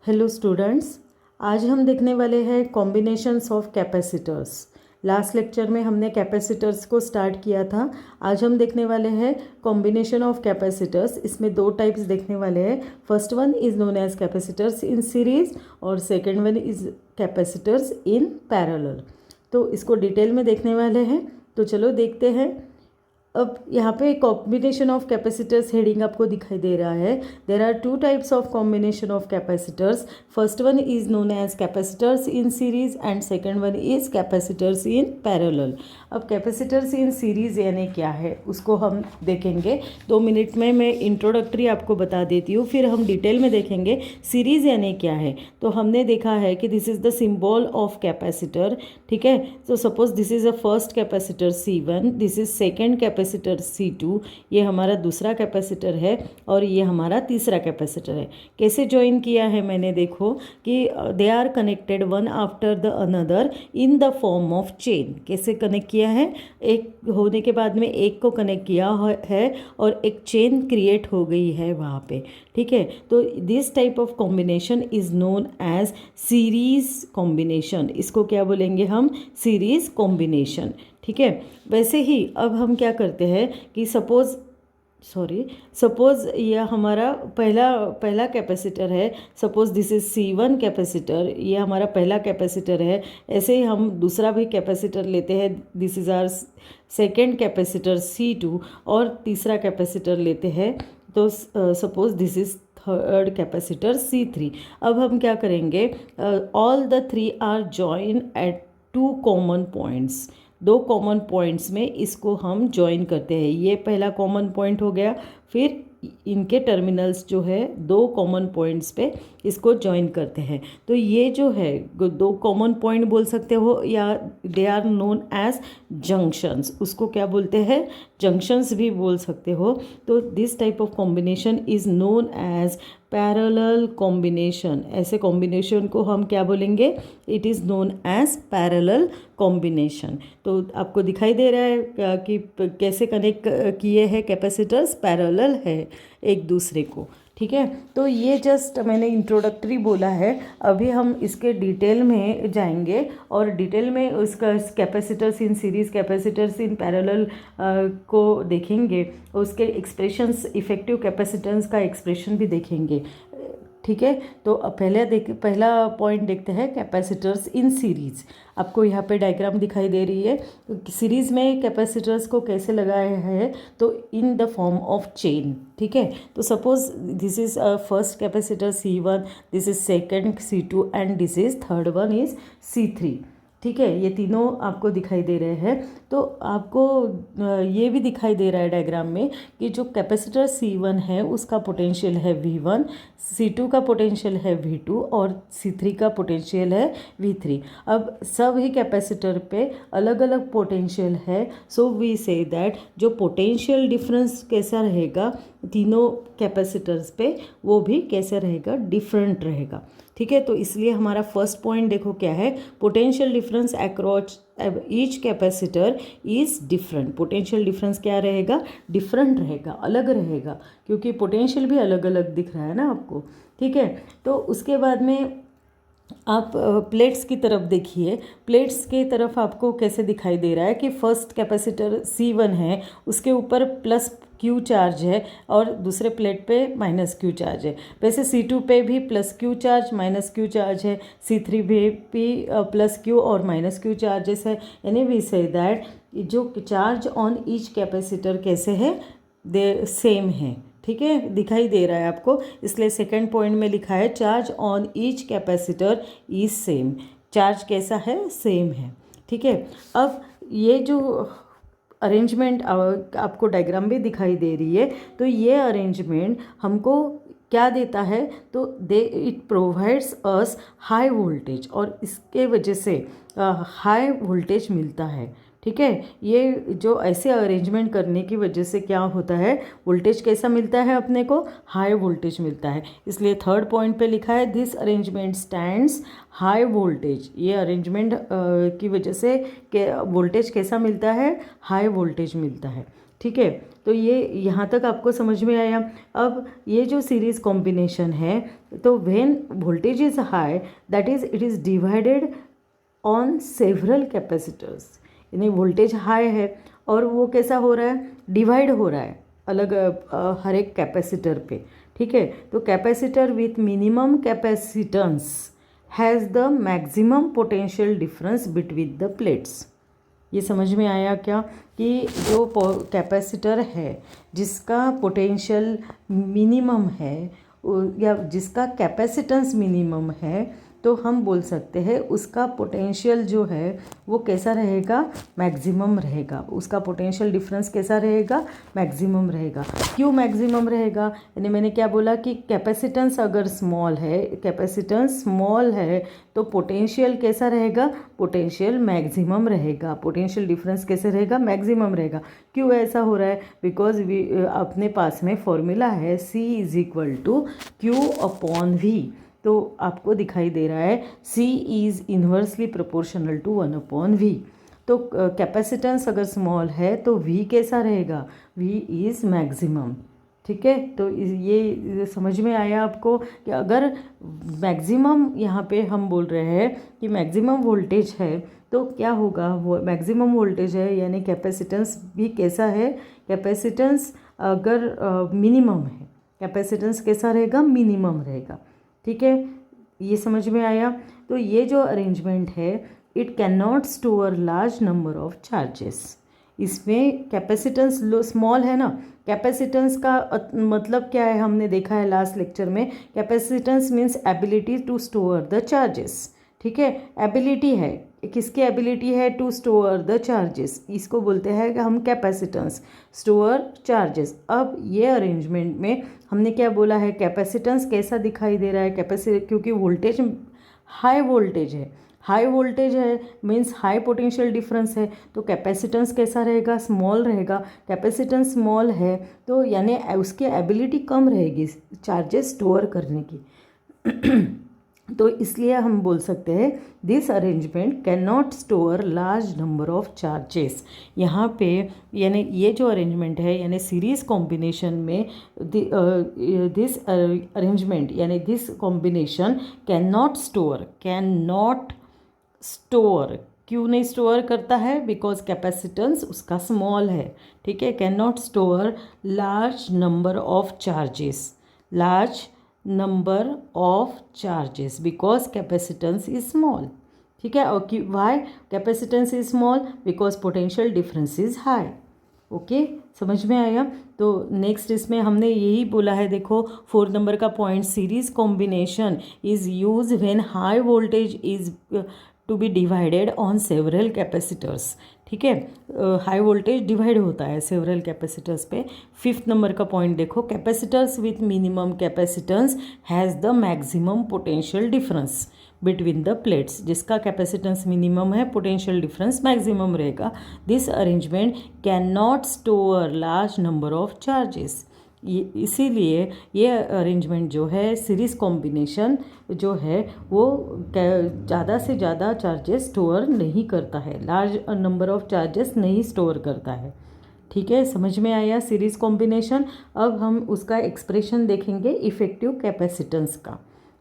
Hello students, आज हम देखने वाले हैं combinations of capacitors. Last lecture में हमने कैपेसिटर्स को स्टार्ट किया था। आज हम देखने वाले हैं कॉम्बिनेशन ऑफ कैपेसिटर्स। इसमें दो टाइप्स देखने वाले हैं। First one is known as capacitors in series और second one is capacitors in parallel. तो इसको डिटेल में देखने वाले हैं। तो चलो देखते हैं। अब यहाँ पे कॉम्बिनेशन ऑफ कैपेसिटर्स हेडिंग आपको दिखाई दे रहा है। There are two types of combination of capacitors. First one is known as capacitors in series and second one is capacitors in parallel. अब कैपेसिटर्स इन सीरीज यानी क्या है उसको हम देखेंगे। 2 मिनट में मैं इंट्रोडक्टरी आपको बता देती हूँ, फिर हम डिटेल में देखेंगे सीरीज यानी क्या है। तो हमने देखा है कि this is the symbol of capacitor, ठीक है। तो suppose this is a first capacitor C1, this is second capacitor C2, ये हमारा दूसरा कैपेसिटर है और ये हमारा तीसरा कैपेसिटर है। कैसे ज्वाइन किया है मैंने, देखो कि they are connected one after the another in the form of chain. कैसे कनेक्ट किया है, एक होने के बाद में एक को कनेक्ट किया है और एक चेन क्रिएट हो गई है वहाँ पे, ठीक है। तो this type of combination is known as series combination. इसको क्या बोलेंगे हम, सीरीज कॉम्बिनेशन, ठीक है। वैसे ही अब हम क्या करते हैं कि सपोज़ यह हमारा पहला कैपेसिटर है। Suppose this is C1 capacitor, ये हमारा पहला कैपेसिटर है। ऐसे ही हम दूसरा भी कैपेसिटर लेते हैं, this is our second capacitor C2, और तीसरा कैपेसिटर लेते हैं तो suppose this is third capacitor C3। अब हम क्या करेंगे, all the three are join at 2 common points. 2 common points में इसको हम ज्वाइन करते हैं। ये पहला कॉमन पॉइंट हो गया, फिर इनके टर्मिनल्स जो है 2 कॉमन पॉइंट्स पे इसको ज्वाइन करते हैं। तो ये जो है 2 कॉमन पॉइंट बोल सकते हो या they are known as junctions. उसको क्या बोलते हैं, जंक्शंस भी बोल सकते हो। तो this type of combination is known as parallel combination. ऐसे कॉम्बिनेशन को हम क्या बोलेंगे, it is known as parallel combination. तो आपको दिखाई दे रहा है कि कैसे कनेक्ट किए हैं कैपेसिटर्स, पैरेलल है एक दूसरे को, ठीक है। तो ये जस्ट मैंने इंट्रोडक्टरी बोला है। अभी हम इसके डिटेल में जाएंगे और डिटेल में उसका capacitors in series, capacitors in parallel को देखेंगे। उसके एक्सप्रेशंस, इफेक्टिव कैपेसिटेंस का एक्सप्रेशन भी देखेंगे, ठीक है। तो पहला पॉइंट देखते हैं, कैपेसिटर्स इन सीरीज़। आपको यहाँ पे डायग्राम दिखाई दे रही है। तो सीरीज़ में कैपेसिटर्स को कैसे लगाया है, तो इन द फॉर्म ऑफ चेन, ठीक है। तो suppose this is first capacitor C1, this is second C2 and this is third one is C3, ठीक है। ये तीनों आपको दिखाई दे रहे हैं। तो आपको ये भी दिखाई दे रहा है डायग्राम में कि जो कैपेसिटर C1 है उसका पोटेंशियल है V1, C2 का पोटेंशियल है V2 और C3 का पोटेंशियल है V3। अब सभी कैपेसिटर पे अलग अलग पोटेंशियल है। सो वी से दैट जो पोटेंशियल डिफरेंस कैसा रहेगा तीनों कैपेसिटर्स पे, वो भी कैसे रहेगा, डिफरेंट रहेगा, ठीक है। तो इसलिए हमारा फर्स्ट पॉइंट देखो क्या है, potential difference across each capacitor is different. Potential difference क्या रहेगा, डिफरेंट रहेगा, अलग रहेगा, क्योंकि पोटेंशियल भी अलग अलग दिख रहा है ना आपको, ठीक है। तो उसके बाद में आप प्लेट्स की तरफ देखिए। प्लेट्स की तरफ आपको कैसे दिखाई दे रहा है कि फर्स्ट कैपेसिटर C1 है, उसके ऊपर प्लस Q चार्ज है और दूसरे प्लेट पे माइनस Q चार्ज है। वैसे C2 पे भी plus Q charge minus Q charge है, C3 भी प्लस Q और माइनस Q चार्जेस है। यानी वी से दैट जो चार्ज ऑन ईच कैपेसिटर कैसे है, दे सेम है, ठीक है। दिखाई दे रहा है आपको, इसलिए सेकंड पॉइंट में लिखा है charge on each capacitor is same. Charge कैसा है, सेम है, ठीक है। अब ये जो अरेंजमेंट आपको डायग्राम में दिखाई दे रही है, तो ये अरेंजमेंट हमको क्या देता है, तो it provides us high voltage, और इसके वजह से हाई वोल्टेज मिलता है, ठीक है। ये जो ऐसे अरेंजमेंट करने की वजह से क्या होता है, वोल्टेज कैसा मिलता है अपने को, हाई वोल्टेज मिलता है। इसलिए थर्ड पॉइंट पे लिखा है this arrangement stands high voltage. ये अरेंजमेंट की वजह से वोल्टेज कैसा मिलता है, हाई वोल्टेज मिलता है, ठीक है, तो ये यहाँ तक आपको समझ में आया। अब ये जो सीरीज़ कॉम्बिनेशन है, तो when voltage is high that is it is divided on several capacitors, यानी वोल्टेज हाई है और वो कैसा हो रहा है, डिवाइड हो रहा है अलग हर एक कैपेसिटर पे। ठीक है, तो capacitor with minimum capacitance has the maximum potential difference between the plates. ये समझ में आया क्या कि जो कैपेसिटर है जिसका पोटेंशियल मिनिमम है या जिसका कैपेसिटेंस मिनिमम है, तो हम बोल सकते हैं उसका पोटेंशियल जो है वो कैसा रहेगा, मैक्सिमम रहेगा। उसका पोटेंशियल डिफरेंस कैसा रहेगा, मैक्सिमम रहेगा। क्यों मैक्सिमम रहेगा, यानी मैंने क्या बोला कि कैपेसिटेंस अगर स्मॉल है, कैपेसिटेंस स्मॉल है तो पोटेंशियल कैसा रहेगा, पोटेंशियल मैक्सिमम रहेगा। पोटेंशियल डिफरेंस कैसे रहेगा, मैक्सिमम रहेगा। क्यों ऐसा हो रहा है, बिकॉज अपने पास में फॉर्मूला है C = Q/V। तो आपको दिखाई दे रहा है C is inversely proportional to 1/V। तो कैपेसिटेंस अगर स्मॉल है तो V कैसा रहेगा, V इज़ मैक्सिमम। ठीक है, तो ये समझ में आया आपको कि अगर मैक्सिमम यहाँ पे हम बोल रहे हैं कि मैक्सिमम वोल्टेज है तो क्या होगा, वो मैक्सिमम वोल्टेज है यानी कैपेसिटेंस भी कैसा है, कैपेसिटेंस अगर मिनिमम है, कैपेसिटेंस कैसा रहेगा, मिनिमम रहेगा। ठीक है, ये समझ में आया। तो ये जो अरेंजमेंट है, it can not store large number of charges. इसमें कैपेसिटेंस लो स्मॉल है ना, कैपेसिटेंस का मतलब क्या है, हमने देखा है लास्ट लेक्चर में। Capacitance means ability to store the charges. ठीक है, एबिलिटी है, किसकी एबिलिटी है, टू स्टोर द चार्जेस, इसको बोलते हैं कि हम कैपेसिटेंस, स्टोर चार्जेस। अब ये अरेंजमेंट में हमने क्या बोला है, कैपेसिटेंस कैसा दिखाई दे रहा है, क्योंकि वोल्टेज हाई वोल्टेज है, हाई वोल्टेज है मीन्स हाई पोटेंशियल डिफरेंस है, तो कैपेसिटेंस कैसा रहेगा, स्मॉल रहेगा। कैपेसिटेंस स्मॉल है तो यानी उसकी एबिलिटी कम रहेगी चार्जेस स्टोर करने की। तो इसलिए हम बोल सकते हैं this arrangement can not store large number of charges. यहाँ पे यानी ये जो अरेंजमेंट है यानी सीरीज़ कॉम्बिनेशन में दिस अरेंजमेंट यानी this combination can not store. क्यों नहीं स्टोर करता है, बिकॉज कैपेसिटेंस उसका स्मॉल है। ठीक है, can not store large number of charges, large number of charges because capacitance is small. ठीक है, और why capacitance is small, because potential difference is high. Okay, समझ में आया। तो नेक्स्ट इसमें हमने यही बोला है, देखो 4 नंबर का point, series combination is use when high voltage is to be divided on several capacitors. ठीक है, हाई वोल्टेज डिवाइड होता है सेवरल कैपेसिटर्स पे। 5th नंबर का पॉइंट देखो, capacitors with minimum capacitance has the maximum potential difference between the plates. जिसका capacitance minimum है, potential difference maximum रहेगा। This arrangement can not store large number of charges. इसीलिए ये arrangement जो है, सीरीज़ कॉम्बिनेशन जो है वो ज़्यादा से ज़्यादा चार्जेस स्टोर नहीं करता है, लार्ज नंबर ऑफ चार्जेस नहीं स्टोर करता है। ठीक है, समझ में आया सीरीज़ कॉम्बिनेशन। अब हम उसका एक्सप्रेशन देखेंगे इफ़ेक्टिव कैपेसिटेंस का।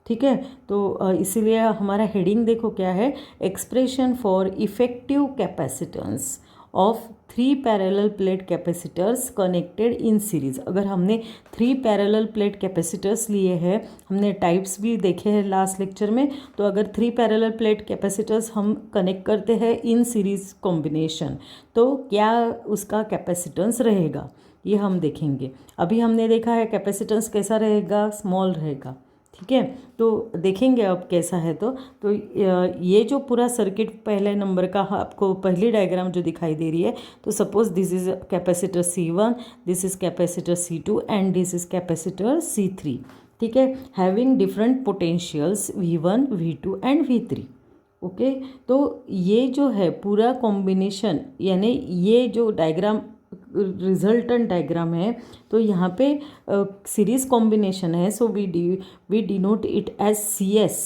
ठीक है, तो इसीलिए हमारा हेडिंग देखो क्या है, expression for effective capacitance of 3 parallel plate capacitors connected in series. अगर हमने 3 पैरेलल प्लेट कैपेसिटर्स लिए हैं, हमने टाइप्स भी देखे हैं लास्ट लेक्चर में, तो अगर 3 पैरेलल प्लेट कैपेसिटर्स हम कनेक्ट करते हैं इन सीरीज़ कॉम्बिनेशन, तो क्या उसका कैपेसिटेंस रहेगा, ये हम देखेंगे। अभी हमने देखा है कैपेसिटेंस कैसा रहेगा, स्मॉल रहेगा। ठीक है, तो देखेंगे अब कैसा है। तो ये जो पूरा सर्किट पहले नंबर का आपको पहली डायग्राम जो दिखाई दे रही है, तो suppose this is capacitor C1, this is capacitor C2 and this is capacitor C3। ठीक है, having different potentials V1, V2 and V3। Okay, तो ये जो है पूरा कॉम्बिनेशन यानी ये जो डायग्राम रिजल्टेंट डायग्राम है, तो यहाँ पे सीरीज कॉम्बिनेशन है, so we denote it as CS।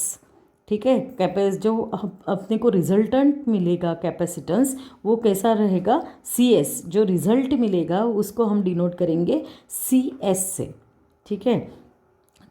ठीक है। जो अपने को रिजल्टेंट मिलेगा कैपेसिटेंस, वो कैसा रहेगा, CS। जो रिजल्ट मिलेगा उसको हम डिनोट करेंगे CS से, ठीक है।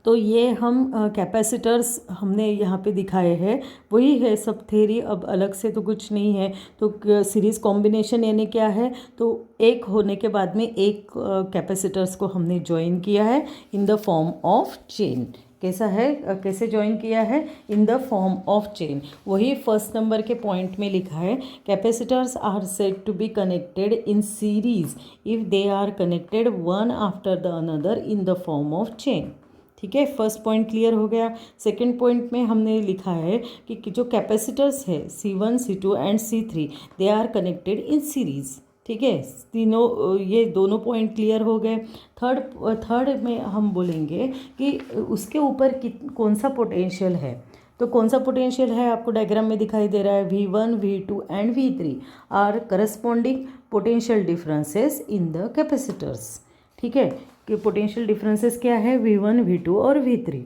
तो ये हम कैपेसिटर्स हमने यहाँ पे दिखाए हैं, वही है सब थ्योरी, अब अलग से तो कुछ नहीं है। तो सीरीज़ कॉम्बिनेशन यानी क्या है, तो एक होने के बाद में एक कैपेसिटर्स को हमने ज्वाइन किया है in the form of chain. कैसा है, कैसे ज्वाइन किया है, in the form of chain. वही फर्स्ट नंबर के पॉइंट में लिखा है, capacitors are said to be connected in series if they are connected one after the another in the form of chain. ठीक है, फर्स्ट पॉइंट क्लियर हो गया। Second point में हमने लिखा है कि जो कैपेसिटर्स है C1, C2 and C3 they are connected in series. ठीक है, तीनों ये दोनों पॉइंट क्लियर हो गए। थर्ड में हम बोलेंगे कि उसके ऊपर कौन सा पोटेंशियल है। तो कौन सा पोटेंशियल है आपको डायग्राम में दिखाई दे रहा है, V1, V2 and V3 are corresponding potential differences in the capacitors. ठीक है, कि पोटेंशियल डिफरेंसेस क्या है, V1, V2 और V3।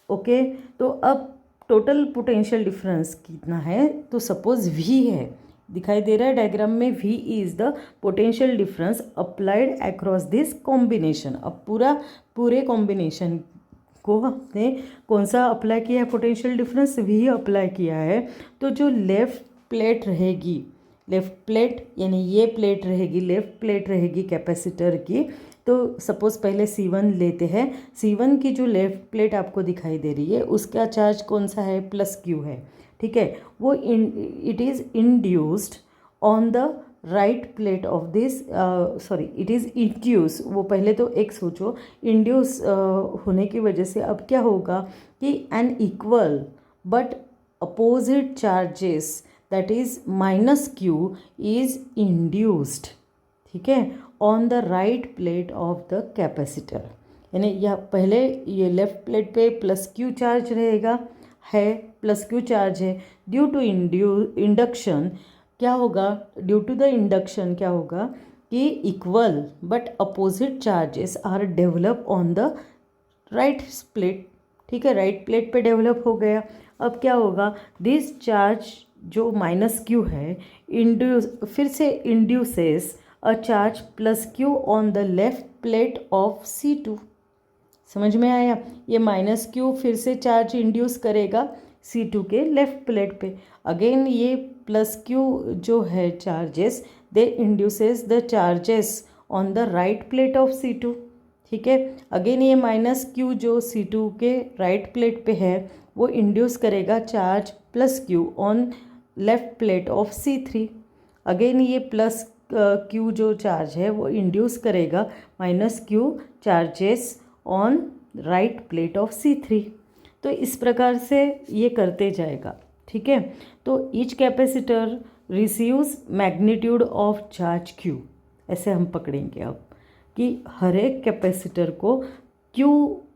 ओके, तो अब टोटल पोटेंशियल डिफरेंस कितना है, तो सपोज V है, दिखाई दे रहा है डायग्राम में, V is the potential difference applied across this combination. अब पूरे कॉम्बिनेशन को हमने कौन सा अप्लाई किया है, पोटेंशियल डिफरेंस V अप्लाई किया है। तो जो लेफ़्ट प्लेट रहेगी, लेफ़्ट प्लेट यानी ये प्लेट रहेगी, लेफ़्ट प्लेट रहेगी कैपेसिटर की। तो सपोज़ पहले C1 लेते हैं, C1 की जो लेफ़्ट प्लेट आपको दिखाई दे रही है उसका चार्ज कौन सा है, +Q है। ठीक है, वो it is induced on the right plate of this, it is induce, वो पहले तो एक सोचो, इंड्यूस होने की वजह से अब क्या होगा कि an equal but opposite charges that is -Q is induced, ठीक है, on the right plate of the capacitor. यानी यह पहले ये लेफ़्ट प्लेट पे +Q चार्ज रहेगा, है +Q चार्ज है। ड्यू टू इंडक्शन क्या होगा, ड्यू टू द इंडक्शन क्या होगा कि equal but opposite charges are develop on the right plate. ठीक है, राइट प्लेट पे डेवलप हो गया। अब क्या होगा, दिस चार्ज जो -Q है फिर से induces a charge +Q on the left plate of C2। समझ में आया, ये -Q फिर से चार्ज इंड्यूस करेगा C2 के लेफ्ट प्लेट पे। अगेन ये +Q जो है charges, they induces the charges on the right plate of C2। ठीक है, अगेन ये -Q जो C2 के राइट प्लेट पे है वो इंड्यूस करेगा charge +Q on left plate of C3। Again ये +Q जो चार्ज है वो इंड्यूस करेगा -Q charges on right plate of C3। तो इस प्रकार से ये करते जाएगा। ठीक है, तो each capacitor receives magnitude of charge Q। ऐसे हम पकड़ेंगे अब कि हर एक कैपेसिटर को Q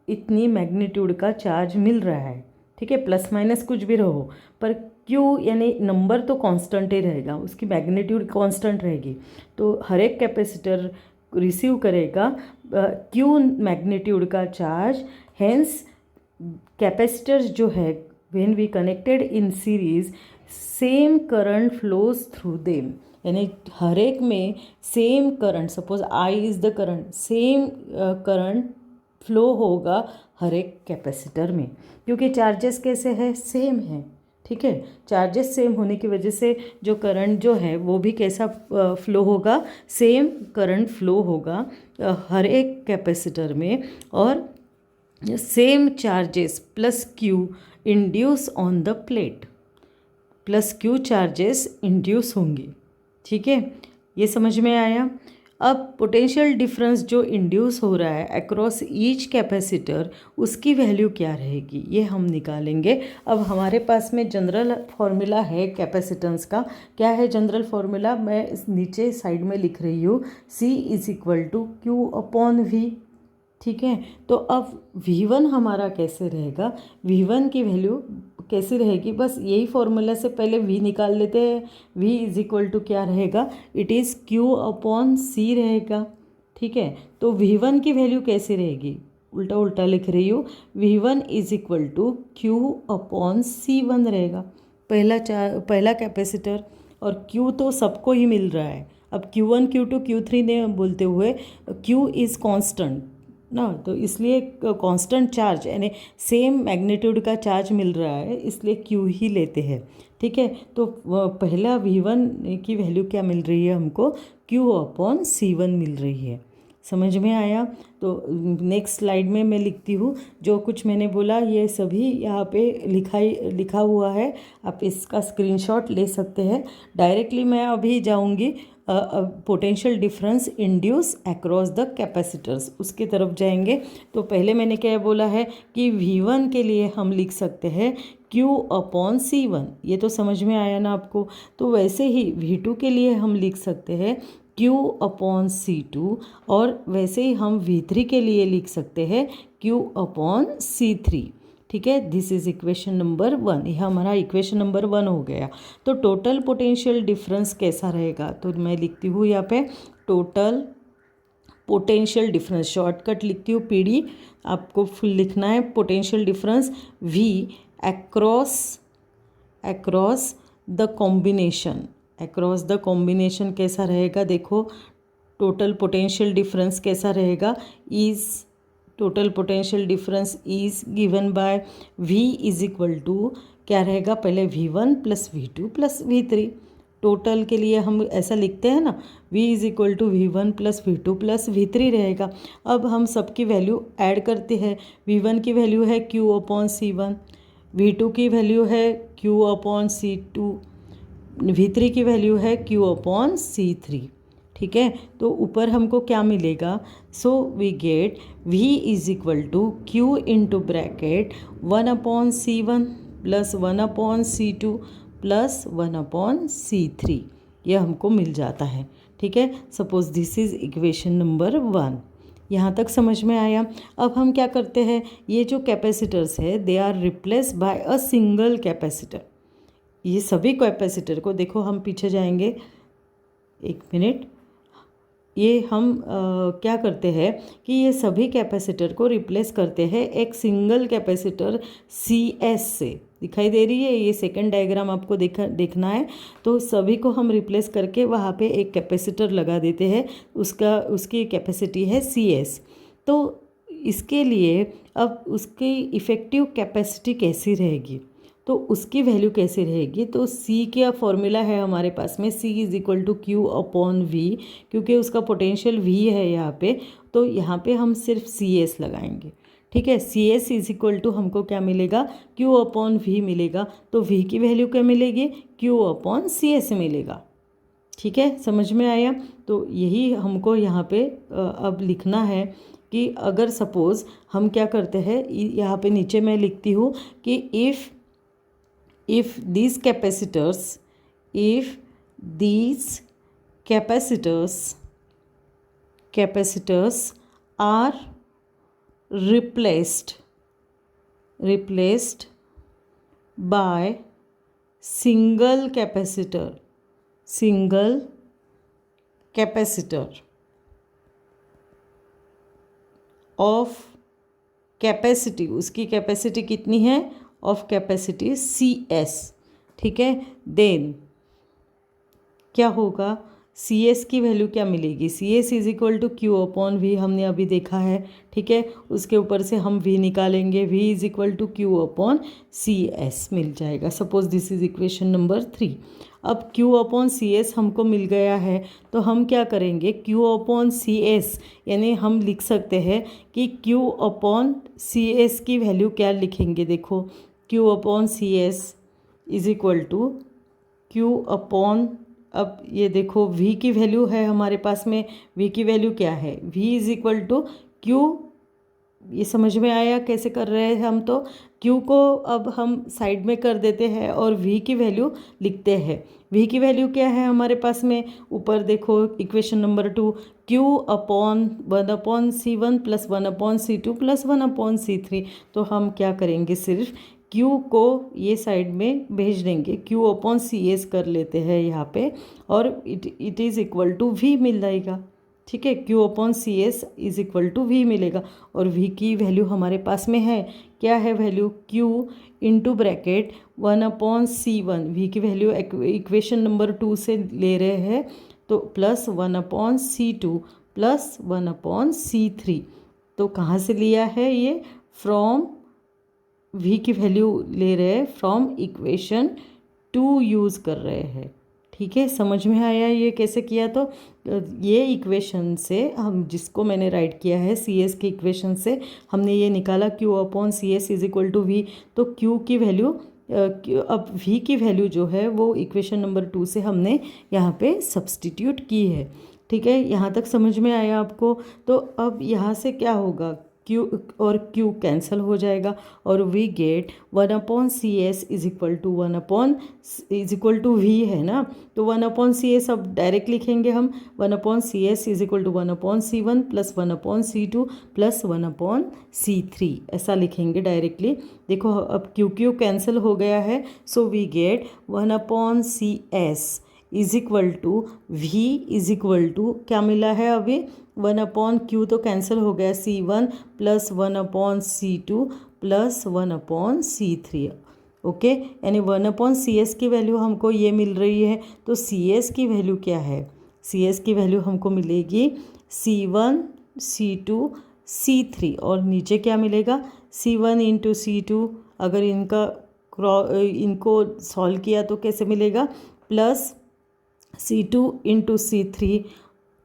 इतनी मैग्नीट्यूड का चार्ज मिल रहा है। ठीक है, प्लस माइनस कुछ भी रहो, पर Q यानी नंबर तो कांस्टेंट ही रहेगा, उसकी मैग्नीट्यूड कांस्टेंट रहेगी। तो हर एक कैपेसिटर रिसीव करेगा Q मैग्नीट्यूड का चार्ज। हेंस कैपेसिटर्स जो है when we connected in series, same current flows through them. यानी हर एक में same current, suppose I is the current, same current flow होगा हर एक कैपेसिटर में, क्योंकि चार्जेस कैसे है, सेम है। ठीक है, चार्जेस सेम होने की वजह से जो करंट जो है वो भी कैसा फ्लो होगा, सेम करंट फ्लो होगा हर एक कैपेसिटर में, और same charges +Q induce on the plate, +Q charges induce होंगे। ठीक है, ये समझ में आया। अब पोटेंशियल डिफरेंस जो इंड्यूस हो रहा है अक्रॉस ईच कैपेसिटर, उसकी वैल्यू क्या रहेगी ये हम निकालेंगे। अब हमारे पास में जनरल फॉर्मूला है कैपेसिटेंस का। क्या है जनरल फॉर्मूला, मैं इस नीचे साइड में लिख रही हूँ, C is equal to Q/V। ठीक है, तो अब V1 हमारा कैसे रहेगा, V1 की वैल्यू कैसी रहेगी, बस यही फॉर्मूला से पहले V निकाल लेते हैं। V इज़ इक्वल टू क्या रहेगा, इट इज़ Q/C रहेगा। ठीक है, तो V1 की वैल्यू कैसी रहेगी, उल्टा उल्टा लिख रही हूँ, V1 is equal to Q/C1 रहेगा। पहला कैपेसिटर, और Q तो सबको ही मिल रहा है। अब Q1 Q2 Q3 ने बोलते हुए Q इज़ कांस्टेंट ना, तो इसलिए कांस्टेंट चार्ज यानी सेम मैग्नीट्यूड का चार्ज मिल रहा है, इसलिए Q ही लेते हैं। ठीक है, तो पहला V1 की वैल्यू क्या मिल रही है हमको, Q/C1 मिल रही है। समझ में आया? तो नेक्स्ट स्लाइड में मैं लिखती हूँ, जो कुछ मैंने बोला ये सभी यहाँ पे लिखा हुआ है, आप इसका स्क्रीनशॉट ले सकते हैं। डायरेक्टली मैं अभी जाऊँगी potential difference induce across the capacitors, उसकी तरफ जाएंगे। तो पहले मैंने क्या बोला है कि V1 के लिए हम लिख सकते हैं Q/C1, ये तो समझ में आया ना आपको। तो वैसे ही V2 के लिए हम लिख सकते हैं Q/C2, और वैसे ही हम V3 के लिए लिख सकते हैं Q/C3। ठीक है, दिस इज इक्वेशन नंबर 1। यह हमारा इक्वेशन नंबर 1 हो गया। तो टोटल पोटेंशियल डिफरेंस कैसा रहेगा, तो मैं लिखती हूँ यहाँ पे टोटल पोटेंशियल डिफरेंस, शॉर्टकट लिखती हूँ PD, आपको फुल लिखना है। Potential difference V across the combination कैसा रहेगा, देखो टोटल पोटेंशियल डिफरेंस कैसा रहेगा, total potential difference is given by V is equal to क्या रहेगा, पहले V1 plus V2 plus V3। Total के लिए हम ऐसा लिखते हैं ना, V is equal to V1 plus V2 plus V3 रहेगा। अब हम सबकी वैल्यू ऐड करते हैं। V1 की वैल्यू है Q/C1, V2 की वैल्यू है Q/C2, V3 की वैल्यू है Q/C3। ठीक है, तो ऊपर हमको क्या मिलेगा, so we get V is equal to Q into bracket 1/C1 plus 1/C2 plus 1/C3, ये हमको मिल जाता है। ठीक है, suppose this is equation number 1। यहाँ तक समझ में आया? अब हम क्या करते हैं, ये जो कैपेसिटर्स है they are replace by a single capacitor. ये सभी कैपेसिटर को देखो, हम पीछे जाएंगे, एक मिनट। ये हम क्या करते हैं कि ये सभी कैपेसिटर को रिप्लेस करते हैं एक सिंगल कैपेसिटर CS से। दिखाई दे रही है ये सेकंड डायग्राम, आपको देखना है। तो सभी को हम रिप्लेस करके वहाँ पे एक कैपेसिटर लगा देते हैं, उसकी कैपेसिटी है CS। तो इसके लिए अब उसकी इफ़ेक्टिव कैपेसिटी कैसी रहेगी, तो उसकी वैल्यू कैसे रहेगी, तो C का फॉर्मूला है हमारे पास में, C is equal to Q/V, क्योंकि उसका पोटेंशियल V है यहाँ पे, तो यहाँ पे हम सिर्फ CS लगाएंगे। ठीक है, CS इज इक्वल टू हमको क्या मिलेगा, Q/V मिलेगा। तो V की वैल्यू क्या मिलेगी, Q/CS मिलेगा। ठीक है, समझ में आया? तो यही हमको यहाँ पे अब लिखना है कि अगर सपोज़ हम क्या करते हैं, यहाँ पे नीचे मैं लिखती हूँ कि if these capacitors are replaced by single capacitor of capacity, उसकी कैपेसिटी कितनी है, ऑफ कैपेसिटी CS। ठीक है, देन क्या होगा, CS की वैल्यू क्या मिलेगी, CS is equal to Q/V, हमने अभी देखा है। ठीक है, उसके ऊपर से हम V निकालेंगे, V is equal to Q/CS मिल जाएगा। Suppose this is equation number 3। अब Q/CS हमको मिल गया है, तो हम क्या करेंगे, Q/CS यानी हम लिख सकते हैं कि Q/CS की वैल्यू क्या लिखेंगे, देखो Q/CS इज इक्वल टू अब ये देखो V की वैल्यू है हमारे पास में, V की वैल्यू क्या है, V is equal to Q। ये समझ में आया कैसे कर रहे हैं हम, तो Q को अब हम साइड में कर देते हैं और V की वैल्यू लिखते हैं। V की वैल्यू क्या है हमारे पास में, ऊपर देखो equation number 2, Q/1/C1 plus 1/C2 plus 1/C3। तो हम क्या करेंगे, सिर्फ Q को ये साइड में भेज देंगे, Q/CS कर लेते हैं यहाँ पे, और it is equal to V मिल जाएगा। ठीक है। Q upon C S is equal to V मिलेगा, और V की वैल्यू हमारे पास में है, क्या है value, Q into bracket 1/C1, V की वैल्यू इक्वेशन नंबर 2 से ले रहे हैं, तो प्लस 1/C2 प्लस 1/C3। तो कहाँ से लिया है ये, फ्रॉम V की वैल्यू ले रहे हैं फ्रॉम इक्वेशन 2 यूज़ कर रहे हैं। ठीक है, समझ में आया ये कैसे किया। तो ये इक्वेशन से हम, जिसको मैंने राइट किया है सी एस की इक्वेशन से, हमने ये निकाला Q upon C S is equal to V. तो Q की वैल्यू, अब V की वैल्यू जो है वो इक्वेशन नंबर 2 से हमने यहाँ पे सब्सटीट्यूट की है। ठीक है, यहाँ तक समझ में आया आपको। तो अब यहाँ से क्या होगा, Q और Q कैंसिल हो जाएगा, और we get 1/CS is equal to 1/V है ना, तो 1/CS अब डायरेक्ट लिखेंगे हम, 1/CS is equal to 1/C1 plus 1/C2 plus 1/C3, ऐसा लिखेंगे डायरेक्टली। देखो अब Q कैंसिल हो गया है, so we get 1/CS is equal to V is equal to, क्या मिला है अभी, 1/Q तो कैंसिल हो गया, C1 plus 1/C2 plus 1/C3। Okay, यानी 1/CS की वैल्यू हमको ये मिल रही है। तो CS की वैल्यू क्या है, CS की वैल्यू हमको मिलेगी C1 C2 C3, और नीचे क्या मिलेगा, C1 इंटू C2। अगर इनको सॉल्व किया तो कैसे मिलेगा, plus C2 into C3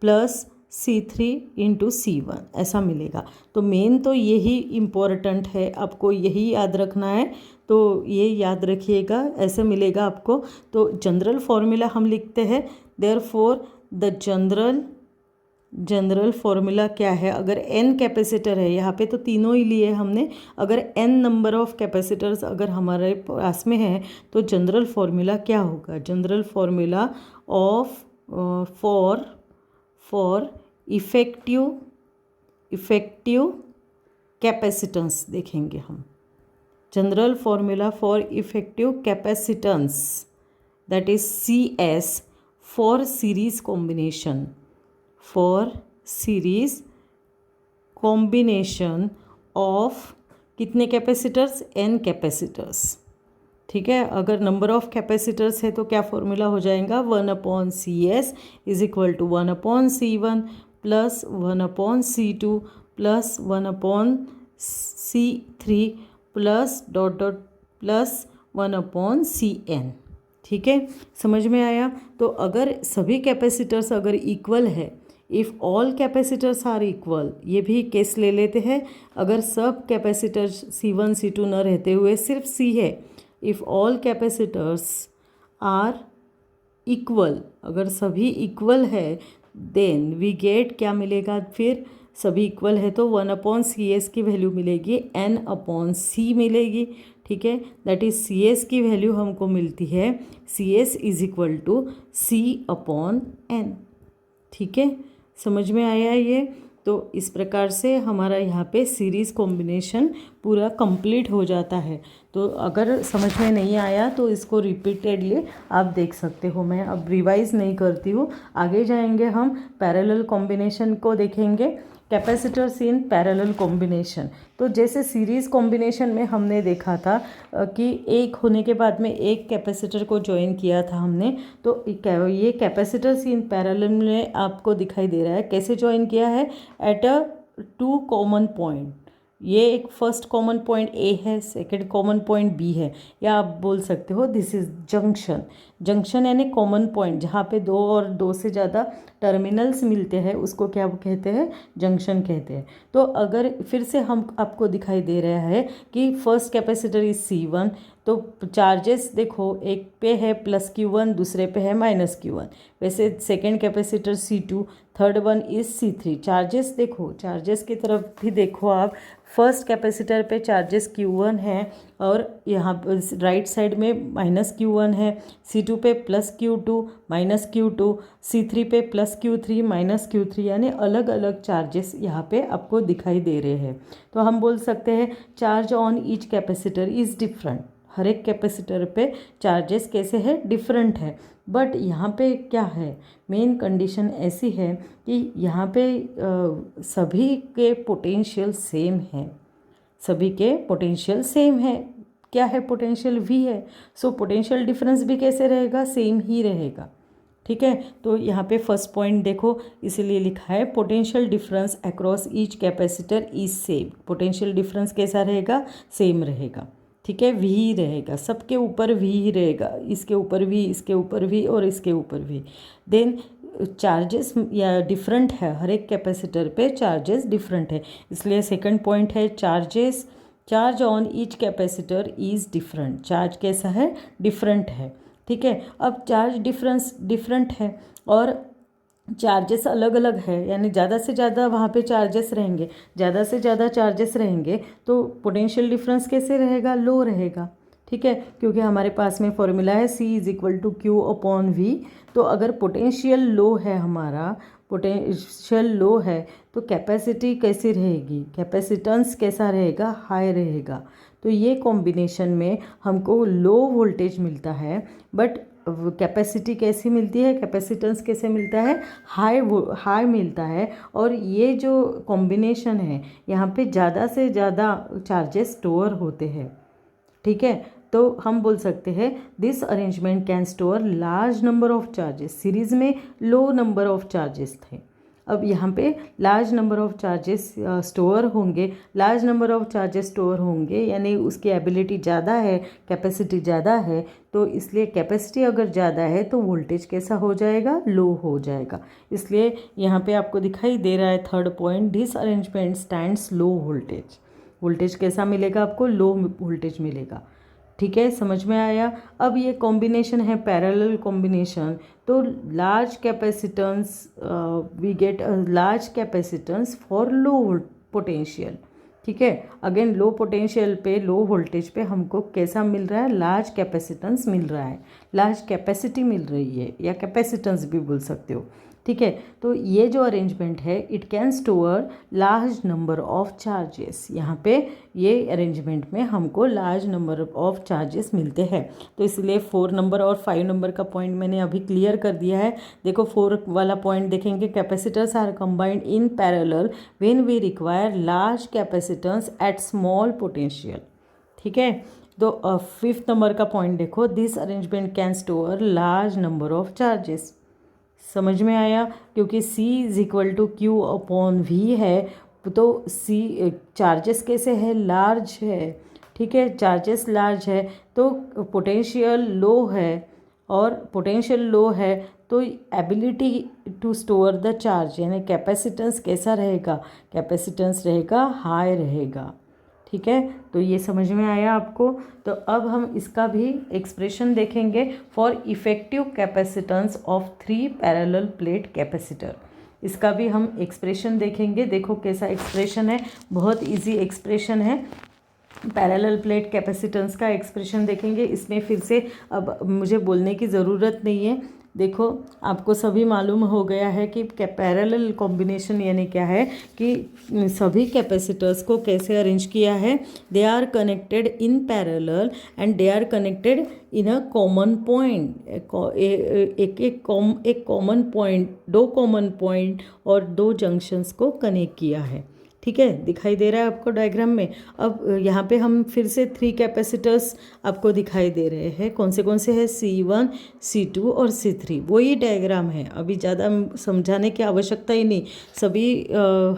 plus C3 into C1, ऐसा मिलेगा। तो मेन तो यही इम्पोर्टेंट है, आपको यही याद रखना है, तो ये याद रखिएगा, ऐसे मिलेगा आपको। तो जनरल फॉर्मूला हम लिखते हैं, देयरफॉर द जनरल फॉर्मूला क्या है, अगर n कैपेसिटर है, यहाँ पे तो तीनों ही लिए हमने, अगर n नंबर ऑफ कैपेसिटर्स अगर हमारे पास में है, तो जनरल फॉर्मूला क्या होगा, general formula of for effective capacitance देखेंगे हम। General formula for effective capacitance, that is CS for series combination, for series combination of कितने कैपेसिटर्स, n कैपेसिटर्स। ठीक है, अगर नंबर ऑफ कैपेसिटर्स है तो क्या फॉर्मूला हो जाएगा, 1/CS is equal to 1/C1 plus 1/C2 plus 1/C3 plus dot dot plus 1/CN। ठीक है, समझ में आया। तो अगर सभी कैपेसिटर्स अगर इक्वल है, if all capacitors are equal, ये भी केस ले लेते हैं, अगर सब कैपेसिटर्स C1 C2 न रहते हुए सिर्फ C है, if all capacitors are equal, अगर सभी इक्वल है, देन वी गेट, क्या मिलेगा फिर, सभी इक्वल है तो 1/CS की वैल्यू मिलेगी n/C मिलेगी। ठीक है, दैट इज CS की वैल्यू हमको मिलती है, CS is equal to C/N। ठीक है, समझ में आया ये। तो इस प्रकार से हमारा यहाँ पे सीरीज़ कॉम्बिनेशन पूरा कंप्लीट हो जाता है। तो अगर समझ में नहीं आया तो इसको रिपीटेडली आप देख सकते हो, मैं अब रिवाइज नहीं करती हूँ। आगे जाएंगे हम पैरेलल कॉम्बिनेशन को देखेंगे, कैपेसिटर्स इन पैरेलल कॉम्बिनेशन। तो जैसे सीरीज़ कॉम्बिनेशन में हमने देखा था कि एक होने के बाद में एक कैपेसिटर को ज्वाइन किया था हमने, तो ये कैपेसिटर्स इन पैरेलल में आपको दिखाई दे रहा है कैसे ज्वाइन किया है, एट अ 2 कॉमन पॉइंट। ये एक फर्स्ट कॉमन पॉइंट A है, सेकंड कॉमन पॉइंट B है, या आप बोल सकते हो दिस इज जंक्शन। जंक्शन यानी कॉमन पॉइंट, जहाँ पे दो और दो से ज़्यादा टर्मिनल्स मिलते हैं उसको क्या कहते हैं, जंक्शन कहते हैं। तो अगर फिर से हम आपको दिखाई दे रहा है कि फर्स्ट कैपेसिटर इज C1, तो चार्जेस देखो, एक पे है +Q1, दूसरे पे है -Q1। वैसे second capacitor C2, third one is C3। Charges देखो, चार्जेस की तरफ भी देखो आप, फर्स्ट कैपेसिटर पे चार्जेस Q1 है, और यहाँ राइट साइड में -Q1 है, C2 पे +Q2 -Q2, C3 पे +Q3 -Q3, यानी अलग अलग चार्जेस यहाँ पे आपको दिखाई दे रहे हैं। तो हम बोल सकते हैं charge on each capacitor is different. हर एक कैपेसिटर पे चार्जेस कैसे है, डिफरेंट है। बट यहाँ पे क्या है, मेन कंडीशन ऐसी है कि यहाँ पे सभी के पोटेंशियल सेम है, सभी के पोटेंशियल सेम है। क्या है, पोटेंशियल वी है। सो पोटेंशियल डिफरेंस भी कैसे रहेगा, सेम ही रहेगा। ठीक है, तो यहाँ पे फर्स्ट पॉइंट देखो, इसीलिए लिखा है potential difference across each capacitor is same. Potential difference कैसा रहेगा, सेम रहेगा। ठीक है, वी ही रहेगा, सबके ऊपर वी ही रहेगा, इसके ऊपर वी, इसके ऊपर वी और इसके ऊपर वी। देन चार्जेस या डिफरेंट है, हर एक कैपेसिटर पे चार्जेस डिफरेंट है, इसलिए सेकंड पॉइंट है charge on each capacitor is different. Charge कैसा है, डिफरेंट है। ठीक है, अब चार्ज डिफरेंट है और चार्जेस अलग अलग है, यानी ज़्यादा से ज़्यादा वहाँ पे चार्जेस रहेंगे, ज़्यादा से ज़्यादा चार्जेस रहेंगे तो पोटेंशियल डिफरेंस कैसे रहेगा, लो रहेगा। ठीक है, क्योंकि हमारे पास में फॉर्मूला है C=Q/V। तो अगर पोटेंशियल लो है, हमारा पोटेंशियल लो है, तो कैपेसिटी कैसी रहेगी, कैपेसिटेंस कैसा रहेगा, हाई रहेगा। तो ये कॉम्बिनेशन में हमको लो वोल्टेज मिलता है, बट कैपेसिटी कैसी मिलती है, कैपेसिटेंस कैसे मिलता है, हाई मिलता है। और ये जो कॉम्बिनेशन है, यहाँ पे ज़्यादा से ज़्यादा चार्जेस स्टोर होते हैं। ठीक है, तो हम बोल सकते हैं this arrangement can store large number of charges. Series में लो नंबर ऑफ चार्जेस थे, अब यहाँ पे large number of charges store होंगे। Large number of charges store होंगे यानी उसकी एबिलिटी ज़्यादा है, कैपेसिटी ज़्यादा है, तो इसलिए कैपेसिटी अगर ज़्यादा है तो वोल्टेज कैसा हो जाएगा, लो हो जाएगा। इसलिए यहाँ पे आपको दिखाई दे रहा है third point, this arrangement stands low voltage. Voltage कैसा मिलेगा आपको, लो वोल्टेज मिलेगा। ठीक है, समझ में आया। अब ये कॉम्बिनेशन है पैरेलल कॉम्बिनेशन, तो large capacitance we get large capacitance for low potential. ठीक है, अगेन लो पोटेंशियल पे, लो वोल्टेज पे हमको कैसा मिल रहा है, लार्ज कैपेसिटेंस मिल रहा है, लार्ज कैपेसिटी मिल रही है, या कैपेसिटेंस भी बोल सकते हो। ठीक है, तो ये जो अरेंजमेंट है, it can store large number of charges. यहाँ पे ये अरेंजमेंट में हमको लार्ज नंबर ऑफ चार्जेस मिलते हैं। तो इसलिए 4 नंबर और 5 नंबर का पॉइंट मैंने अभी क्लियर कर दिया है। देखो 4 वाला पॉइंट देखेंगे, capacitors are combined in parallel when we require large capacitance at small potential. ठीक है, तो 5th नंबर का पॉइंट देखो, this arrangement can store large number of charges. समझ में आया, क्योंकि C=Q/V है, तो C चार्जेस कैसे है, लार्ज है। ठीक है, चार्जेस लार्ज है तो पोटेंशियल लो है, और पोटेंशियल लो है तो ability to store the charge यानी कैपेसिटेंस कैसा रहेगा, कैपेसिटेंस रहेगा हाई रहेगा। ठीक है, तो ये समझ में आया आपको। तो अब हम इसका भी एक्सप्रेशन देखेंगे for effective capacitance of 3 parallel plate capacitor. इसका भी हम एक्सप्रेशन देखेंगे। देखो कैसा एक्सप्रेशन है, बहुत इजी एक्सप्रेशन है। पैरेलल प्लेट कैपेसिटेंस का एक्सप्रेशन देखेंगे। इसमें फिर से अब मुझे बोलने की ज़रूरत नहीं है, देखो आपको सभी मालूम हो गया है कि पैरेलल कॉम्बिनेशन यानी क्या है, कि सभी कैपेसिटर्स को कैसे अरेंज किया है। They are connected in parallel and they are connected in a common point. एक कॉमन पॉइंट, 2 कॉमन पॉइंट और 2 जंक्शंस को कनेक्ट किया है। ठीक है, दिखाई दे रहा है आपको डायग्राम में। अब यहाँ पे हम फिर से 3 कैपेसिटर्स आपको दिखाई दे रहे हैं। कौन से हैं, C1, C2 और C3। वही डायग्राम है, अभी ज़्यादा समझाने की आवश्यकता ही नहीं, सभी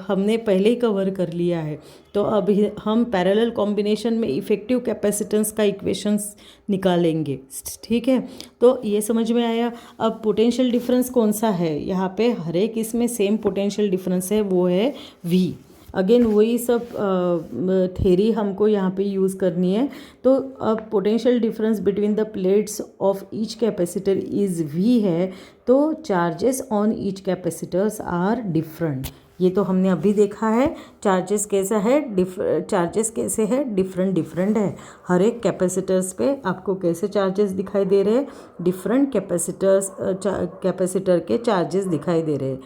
हमने पहले ही कवर कर लिया है। तो अब हम पैरेलल कॉम्बिनेशन में इफेक्टिव कैपेसिटेंस का इक्वेशंस निकालेंगे। ठीक है, तो ये समझ में आया। अब पोटेंशियल डिफरेंस कौन सा है, यहाँ पे हर एक इसमें सेम पोटेंशियल डिफरेंस है, वो है V। अगेन वही सब थेरी हमको यहाँ पे यूज़ करनी है। तो अब potential difference between the plates of each capacitor is V है, तो charges on each capacitors are different. ये तो हमने अभी देखा है, चार्जेस कैसा है, चार्जेस कैसे है, डिफरेंट है। हर एक कैपेसिटर्स पे आपको कैसे चार्जेस दिखाई दे रहे हैं, डिफरेंट कैपेसिटर के चार्जेस दिखाई दे रहे हैं।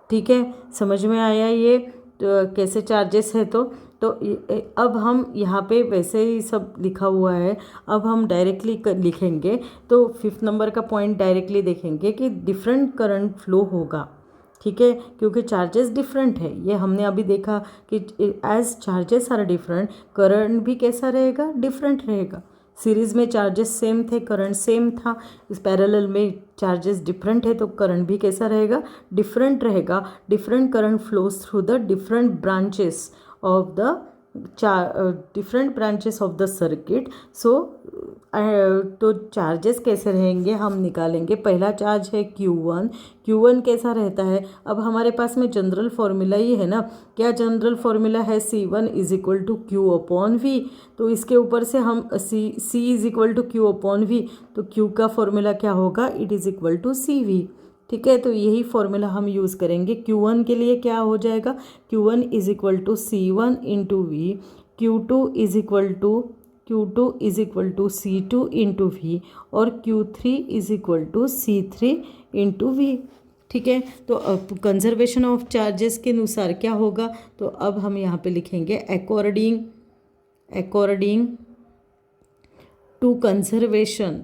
ठीक है, समझ में आया ये तो कैसे चार्जेस है। तो तो अब हम यहाँ पे वैसे ही सब लिखा हुआ है, अब हम डायरेक्टली लिखेंगे। तो 5th नंबर का पॉइंट डायरेक्टली देखेंगे कि डिफरेंट करंट फ्लो होगा, ठीक है, क्योंकि चार्जेस डिफरेंट है। ये हमने अभी देखा कि as charges are different, current भी कैसा रहेगा, डिफरेंट रहेगा। सीरीज़ में चार्जेस सेम थे, करंट सेम था, इस पैरेलल में चार्जेस डिफरेंट है तो करंट भी कैसा रहेगा, डिफरेंट रहेगा। Different current flows through the different branches of the different branches of the circuit. So तो चार्जेस कैसे रहेंगे हम निकालेंगे। पहला चार्ज है Q1। Q1 कैसा रहता है, अब हमारे पास में जनरल फॉर्मूला ही है ना, क्या जनरल फॉर्मूला है, C1 is equal to Q upon V। तो इसके ऊपर से हम C is equal to Q upon V, तो Q का फॉर्मूला क्या होगा, it is equal to CV, ठीक है। तो यही फॉर्मूला हम यूज़ करेंगे। Q1 के लिए क्या हो जाएगा, Q1 is equal to C1 into V, Q2 is equal to C2 into V, और Q3 is equal to C3 into V, ठीक है। तो अब कंजर्वेशन ऑफ चार्जेस के अनुसार क्या होगा, तो अब हम यहाँ पे लिखेंगे according to conservation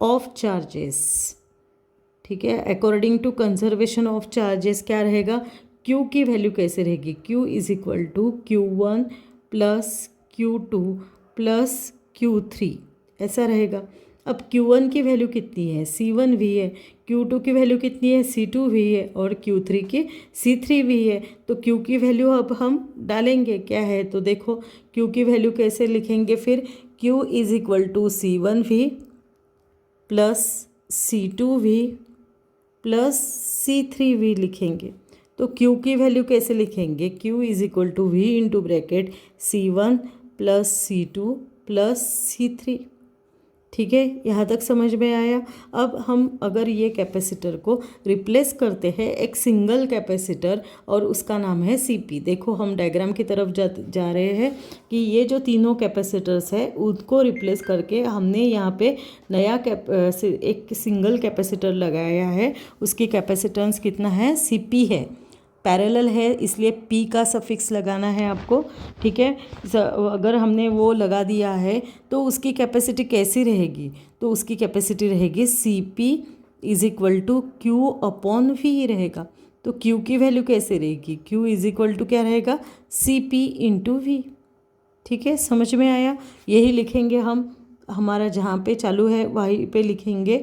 of charges, ठीक है। According to conservation of charges क्या रहेगा, Q की वैल्यू कैसे रहेगी, Q is equal to Q1 plus Q2 plus Q3, ऐसा रहेगा। अब Q1 की वैल्यू कितनी है, C1 भी है, Q2 की वैल्यू कितनी है, C2 भी है, और Q3 की C3 भी है। तो Q की वैल्यू अब हम डालेंगे क्या है, तो देखो Q की वैल्यू कैसे लिखेंगे फिर, Q is equal to C1 भी प्लस C2 भी प्लस C3 लिखेंगे। तो Q की वैल्यू कैसे लिखेंगे, Q is equal to V into bracket C1 plus C2 plus C3, ठीक है। यहाँ तक समझ में आया। अब हम अगर ये कैपेसिटर को रिप्लेस करते हैं एक सिंगल कैपेसिटर, और उसका नाम है CP। देखो हम डायग्राम की तरफ जा रहे हैं कि ये जो तीनों कैपेसिटर्स है उसको रिप्लेस करके हमने यहाँ पे नया एक सिंगल कैपेसिटर लगाया है। उसकी कैपेसिटेंस कितना है, CP है, पैरेलल है, इसलिए P का सफिक्स लगाना है आपको, ठीक है। अगर हमने वो लगा दिया है तो उसकी कैपेसिटी कैसी रहेगी, तो उसकी कैपेसिटी रहेगी CP is equal to Q upon V रहेगा। तो Q की वैल्यू कैसे रहेगी, Q इज इक्वल टू क्या रहेगा, CP इंटू V, ठीक है। समझ में आया, यही लिखेंगे हम, हमारा जहाँ पे चालू है वहीं पे लिखेंगे।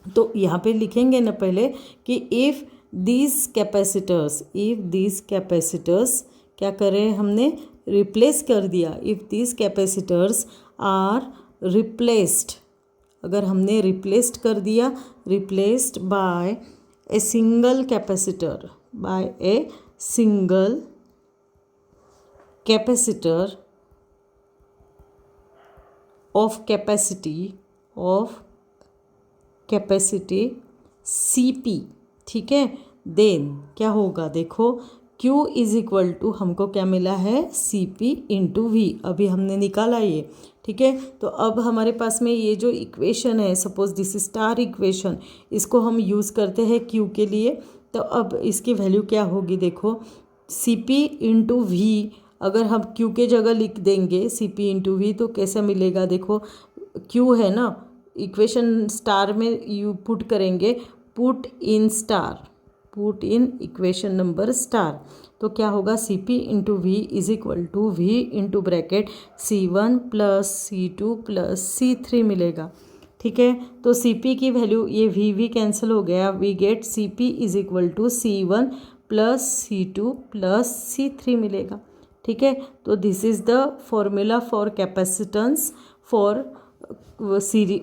तो यहाँ पे लिखेंगे ना पहले कि इफ़ these कैपेसिटर्स क्या करें हमने, रिप्लेस कर दिया। If these capacitors are replaced, अगर हमने रिप्लेस्ड कर दिया, replaced by a single capacitor, of capacity CP, ठीक है। देन क्या होगा, देखो Q इज इक्वल टू हमको क्या मिला है, CP इंटू V, अभी हमने निकाला ये, ठीक है। तो अब हमारे पास में ये जो इक्वेशन है, सपोज दिस स्टार इक्वेशन, इसको हम यूज़ करते हैं Q के लिए। तो अब इसकी वैल्यू क्या होगी, देखो CP इंटू V, अगर हम Q के जगह लिख देंगे CP इंटू V तो कैसा मिलेगा, देखो Q है ना, इक्वेशन स्टार में यू पुट करेंगे, put in equation number star, तो क्या होगा, CP into V is equal to V into bracket C1 plus C2 plus C3 मिलेगा, ठीक है। तो CP की वैल्यू, ये V कैंसिल हो गया, we get CP is equal to C1 plus C2 plus C3 मिलेगा, ठीक है। तो this is the formula for capacitance for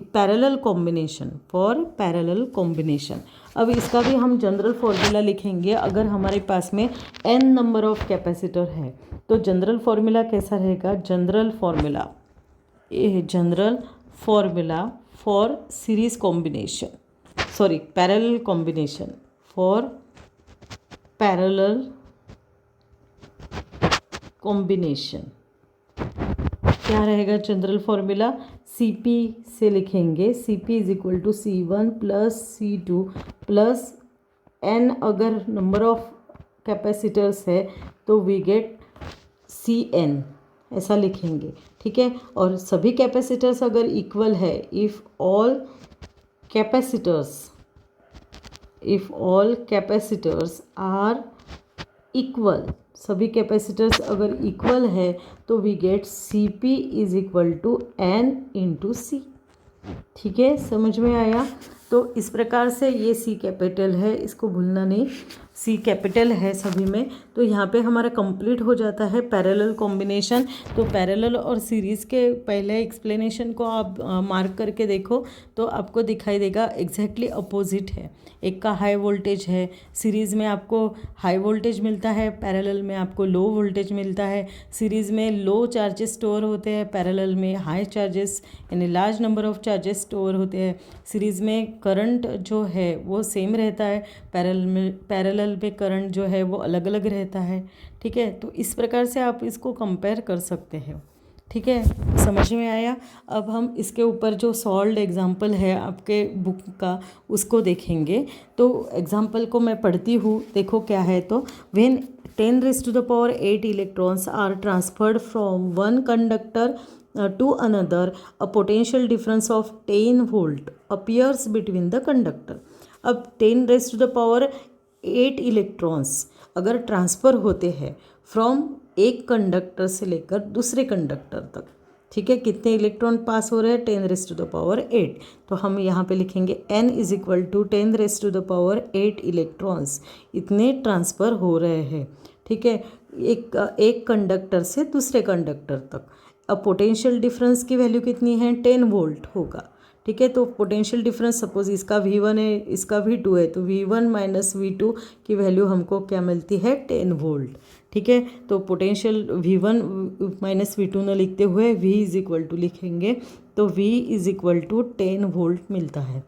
parallel combination. अब इसका भी हम जनरल फॉर्मूला लिखेंगे। अगर हमारे पास में n नंबर ऑफ कैपेसिटर है तो जनरल फॉर्मूला कैसा रहेगा, general formula for series combination, sorry parallel combination, for parallel combination क्या रहेगा जनरल फॉर्मूला, CP से लिखेंगे, CP is equal to C1 plus C2 plus n अगर नंबर ऑफ कैपेसिटर्स है तो वी गेट Cn, ऐसा लिखेंगे, ठीक है। और सभी कैपेसिटर्स अगर इक्वल है, if all capacitors are equal, सभी कैपेसिटर्स अगर इक्वल है तो we get Cp is equal to N into C, ठीक है, समझ में आया। तो इस प्रकार से ये C कैपिटल है, इसको भूलना नहीं, C कैपिटल है सभी में। तो यहाँ पे हमारा कंप्लीट हो जाता है पैरेलल कॉम्बिनेशन। तो पैरेलल और सीरीज़ के पहले एक्सप्लेनेशन को आप मार्क करके देखो तो आपको दिखाई देगा एग्जैक्टली अपोजिट है। एक का हाई वोल्टेज है, सीरीज़ में आपको हाई वोल्टेज मिलता है, पैरेलल में आपको लो वोल्टेज मिलता है। सीरीज़ में लो चार्जेस स्टोर होते हैं, पैरेलल में हाई चार्जेस यानी large number of charges store होते हैं। सीरीज़ में करंट जो है वो सेम रहता है, पैरेलल में करंट जो है वो अलग अलग रहता है, ठीक है। तो इस प्रकार से आप इसको कंपेयर कर सकते हैं, ठीक है, समझ में आया। अब हम इसके ऊपर जो सॉल्व्ड एग्जाम्पल है आपके बुक का उसको देखेंगे। तो एग्जाम्पल को मैं पढ़ती हूँ, देखो क्या है। तो when 10⁸ electrons are transferred from one conductor to another, a potential difference of 10 volt appears between the conductor। अब 10⁸ इलेक्ट्रॉन्स अगर ट्रांसफ़र होते हैं फ्रॉम एक कंडक्टर से लेकर दूसरे कंडक्टर तक, ठीक है, कितने इलेक्ट्रॉन पास हो रहे हैं, 10⁸। तो हम यहाँ पे लिखेंगे n is equal to 10⁸ electrons, इतने ट्रांसफ़र हो रहे हैं, ठीक है, एक कंडक्टर से दूसरे कंडक्टर तक। अब पोटेंशियल डिफरेंस की वैल्यू कितनी है, 10 वोल्ट होगा, ठीक है। तो पोटेंशियल डिफरेंस सपोज इसका V1 है, इसका V2 है, तो V1 माइनस V2 की वैल्यू हमको क्या मिलती है, 10 वोल्ट, ठीक है। तो पोटेंशियल V1 माइनस V2 न लिखते हुए V इज इक्वल टू लिखेंगे, तो V is equal to 10 volt मिलता है।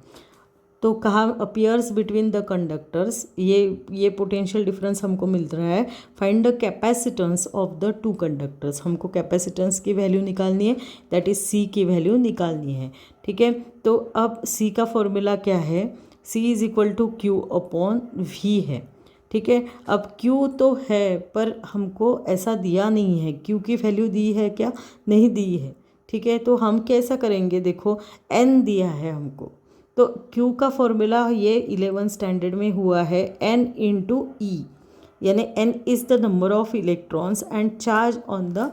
तो कहाँ अपियर्स बिटवीन द कंडक्टर्स, ये पोटेंशियल डिफरेंस हमको मिल रहा है। Find the capacitance of the two conductors, हमको कैपेसिटेंस की वैल्यू निकालनी है, दैट इज C की वैल्यू निकालनी है, ठीक है। तो अब C का फॉर्मूला क्या है, C is equal to Q upon V है, ठीक है। अब Q तो है पर हमको ऐसा दिया नहीं है, Q की वैल्यू दी है क्या, नहीं दी है, ठीक है। तो हम कैसा करेंगे, देखो N दिया है हमको, तो Q का फॉर्मूला ये 11 स्टैंडर्ड में हुआ है N इंटू ई, यानी N is the number of electrons and charge on the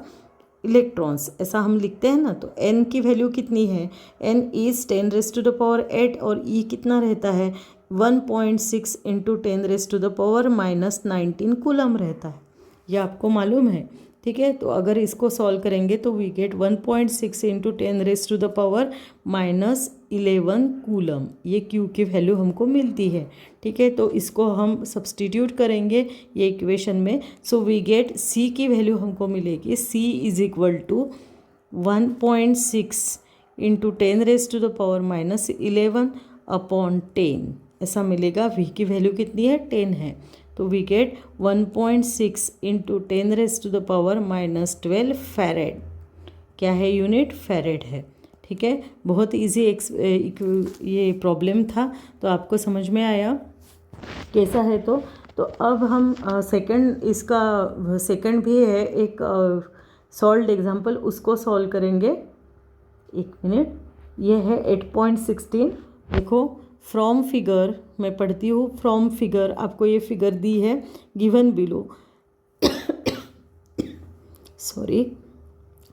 electrons, ऐसा हम लिखते हैं ना। तो N की वैल्यू कितनी है, N इज़ 10⁸ और E कितना रहता है, 1.6 इंटू 10⁻⁻19 कूलम रहता है, ये आपको मालूम है, ठीक है। तो अगर इसको सॉल्व करेंगे तो वी गेट 1.6 इंटू 10⁻⁻11 कूलम, ये Q की वैल्यू हमको मिलती है, ठीक है। तो इसको हम सब्सटीट्यूट करेंगे ये इक्वेशन में, सो वी गेट C की वैल्यू हमको मिलेगी, C is equal to 1.6 into 10⁻⁻11 upon 10, ऐसा मिलेगा। V की वैल्यू कितनी है, 10 है, तो वी गेट 1.6 इंटू 10⁻⁻12 फैरेड, क्या है यूनिट, फैरेड है, ठीक है। बहुत इजी ये प्रॉब्लम था, तो आपको समझ में आया कैसा है। तो अब हम सेकंड, इसका सेकंड भी है एक सॉल्व्ड एग्जांपल, उसको सॉल्व करेंगे। एक मिनट, ये है 8.16, देखो फ्रॉम फिगर, मैं पढ़ती हूँ, फ्रॉम फिगर आपको ये फिगर दी है given below sorry,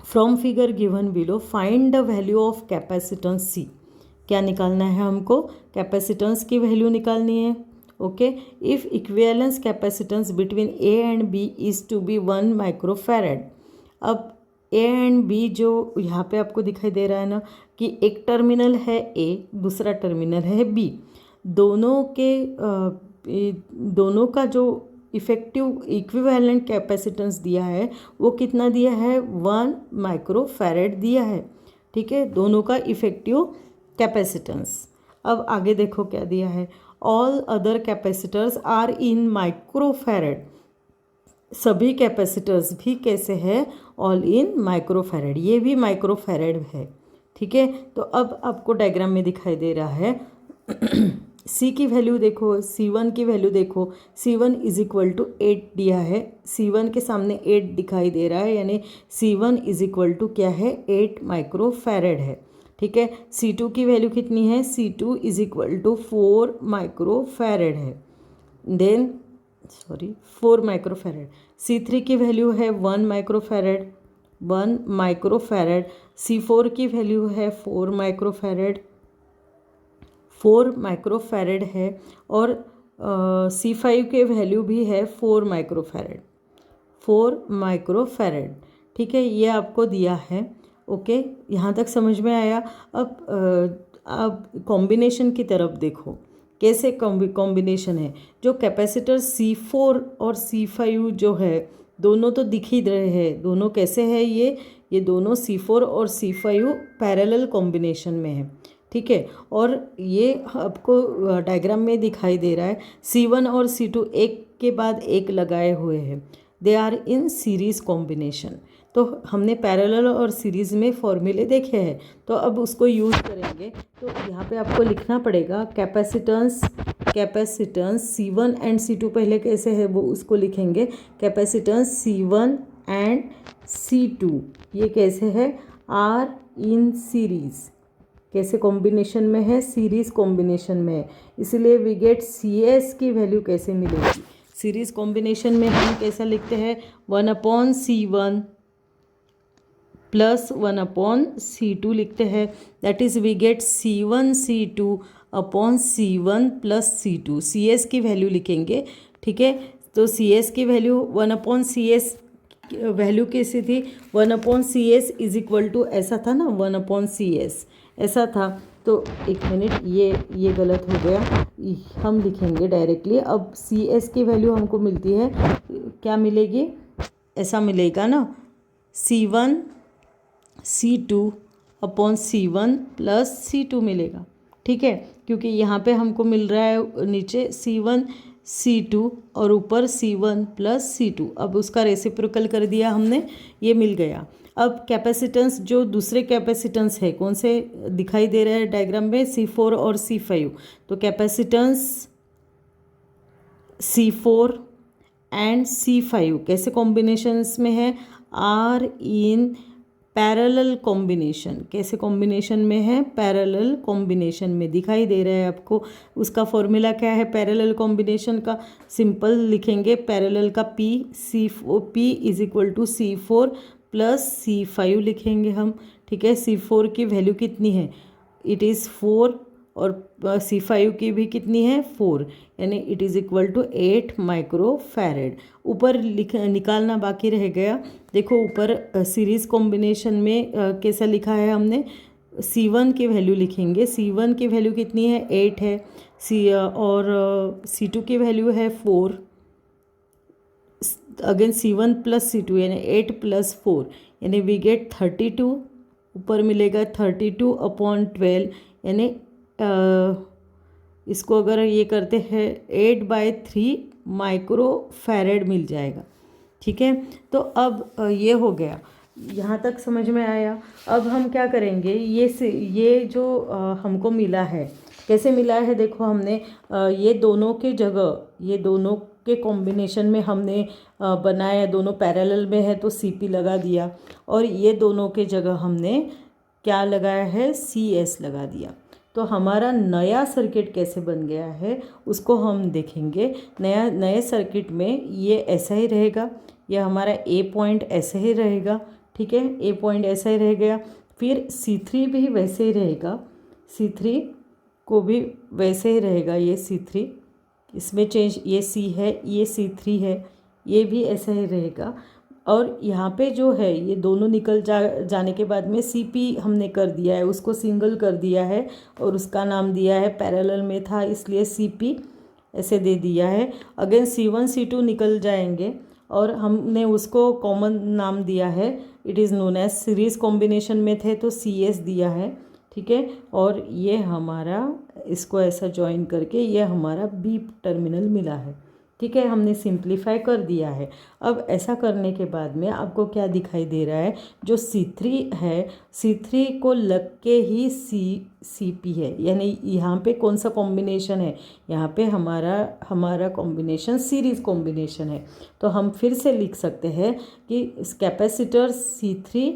from figure given below find the value of capacitance C, क्या निकालना है हमको, कैपेसिटेंस की वैल्यू निकालनी है, okay. If equivalence capacitance between A and B is to be 1 microfarad. अब A एंड B जो यहाँ पे आपको दिखाई दे रहा है ना, कि एक टर्मिनल है A, दूसरा टर्मिनल है B, दोनों का जो इफ़ेक्टिव इक्विवेलेंट कैपेसिटेंस दिया है वो कितना दिया है, 1 माइक्रोफैरेड दिया है, ठीक है, दोनों का इफ़ेक्टिव कैपेसिटेंस। अब आगे देखो क्या दिया है, all other capacitors are in microfarad, सभी कैपेसिटर्स भी कैसे है, ऑल इन माइक्रोफैरेड, ये भी माइक्रोफैरेड है, ठीक है। तो अब आपको डायग्राम में दिखाई दे रहा है सी की वैल्यू देखो, C1 की वैल्यू देखो, C1 इज इक्वल टू 8 दिया है, C1 के सामने 8 दिखाई दे रहा है, यानी C1 इज इक्वल टू क्या है, 8 माइक्रोफैरेड है। ठीक है, C2 की वैल्यू कितनी है, C2 is equal to 4 microfarad है, देन 4 माइक्रोफैरेड। C3 की वैल्यू है 1 माइक्रोफैरेड, 1 माइक्रोफैरेड। C4 की वैल्यू है 4 माइक्रोफैरेड, 4 माइक्रोफैरेड है। और C5 के वैल्यू भी है 4 माइक्रोफैरेड, 4 माइक्रोफैरेड। ठीक है, ये आपको दिया है। ओके, यहाँ तक समझ में आया। अब कॉम्बिनेशन की तरफ देखो, कैसे कॉम्बिनेशन है। जो कैपेसिटर C4 और C5 जो है, दोनों तो दिख ही रहे हैं, दोनों कैसे है, ये दोनों C4 और C5 पैरेलल कॉम्बिनेशन में है। ठीक है, और ये आपको डायग्राम में दिखाई दे रहा है, C1 और C2 एक के बाद एक लगाए हुए हैं, they are in series combination. तो हमने पैरेलल और सीरीज़ में फॉर्मूले देखे हैं, तो अब उसको यूज़ करेंगे। तो यहाँ पे आपको लिखना पड़ेगा कैपेसिटेंस C1 एंड C2 पहले कैसे है वो उसको लिखेंगे। कैपेसिटेंस C1 एंड C2 ये कैसे है, आर इन सीरीज़, कैसे कॉम्बिनेशन में है, सीरीज़ कॉम्बिनेशन में है, इसलिए वी गेट CS की वैल्यू कैसे मिलेगी। सीरीज़ कॉम्बिनेशन में हम कैसा लिखते हैं, 1/C1 प्लस 1/C2 लिखते हैं, that is we get C1 C2 upon C1 plus C2। CS की वैल्यू लिखेंगे। ठीक है, तो CS की वैल्यू 1/CS वैल्यू कैसी थी, 1/CS इज इक्वल टू ऐसा था ना, 1/CS ऐसा था। तो एक मिनट, ये गलत हो गया, हम लिखेंगे डायरेक्टली। अब CS की वैल्यू हमको मिलती है, क्या मिलेगी, ऐसा मिलेगा ना, C1 C2 upon C1 plus C2 मिलेगा। ठीक है, क्योंकि यहाँ पे हमको मिल रहा है नीचे C1 C2 और ऊपर C1 प्लस C2। अब उसका रेसिप्रोकल कर दिया हमने, ये मिल गया। अब कैपेसिटेंस, जो दूसरे कैपेसिटेंस है, कौन से दिखाई दे रहे हैं डायग्राम में, C4 और C5। तो कैपेसिटेंस C4 एंड C5 कैसे कॉम्बिनेशंस में है, आर इन पैरेलल कॉम्बिनेशन। कैसे कॉम्बिनेशन में है, पैरेलल कॉम्बिनेशन में दिखाई दे रहा है आपको। उसका फॉर्मूला क्या है पैरेलल कॉम्बिनेशन का, सिंपल लिखेंगे, पैरेलल का P is equal to C4 plus C5 लिखेंगे हम। ठीक है, C4 की वैल्यू कितनी है, इट इज़ 4, और C5 की भी कितनी है, 4, यानी it is equal to 8 microfarad. ऊपर निकालना बाकी रह गया। देखो ऊपर सीरीज़ कॉम्बिनेशन में कैसा लिखा है हमने, C1 की वैल्यू लिखेंगे। C1 की वैल्यू कितनी है, 8 है, और C2 की वैल्यू है 4, अगेन C1 प्लस C2 यानी 8 प्लस 4, यानी वी गेट 32, ऊपर मिलेगा 32 अपॉन 12, यानी इसको अगर ये करते हैं 8/3 माइक्रोफैरेड मिल जाएगा। ठीक है, तो अब ये हो गया, यहाँ तक समझ में आया। अब हम क्या करेंगे, ये जो हमको मिला है, कैसे मिला है, देखो हमने ये दोनों के जगह, ये दोनों के कॉम्बिनेशन में हमने बनाया, दोनों पैरेलल में है तो CP लगा दिया, और ये दोनों के जगह हमने क्या लगाया है, CS लगा दिया। तो हमारा नया सर्किट कैसे बन गया है उसको हम देखेंगे। नए सर्किट में ये ऐसा ही रहेगा, ये हमारा A पॉइंट ऐसे ही रहेगा। ठीक है, A पॉइंट ऐसा ही रह गया, फिर C3 भी वैसे ही रहेगा, C3 को भी वैसे ही रहेगा, ये C3, इसमें चेंज, ये C है, ये C3 है, ये भी ऐसा ही रहेगा। और यहाँ पे जो है ये दोनों निकल जाने के बाद में CP हमने कर दिया है, उसको सिंगल कर दिया है, और उसका नाम दिया है, पैरेलल में था इसलिए CP ऐसे दे दिया है। अगेन C1 C2 निकल जाएंगे और हमने उसको कॉमन नाम दिया है, it is known as, series combination में थे तो CS दिया है। ठीक है, और ये हमारा, इसको ऐसा ज्वाइन करके ये हमारा B टर्मिनल मिला है। ठीक है, हमने सिंप्लीफाई कर दिया है। अब ऐसा करने के बाद में आपको क्या दिखाई दे रहा है, जो C3 है, C3 को लग के ही CP है, यानी यहाँ पे कौन सा कॉम्बिनेशन है, यहाँ पे हमारा कॉम्बिनेशन सीरीज़ कॉम्बिनेशन है। तो हम फिर से लिख सकते हैं कि capacitor C3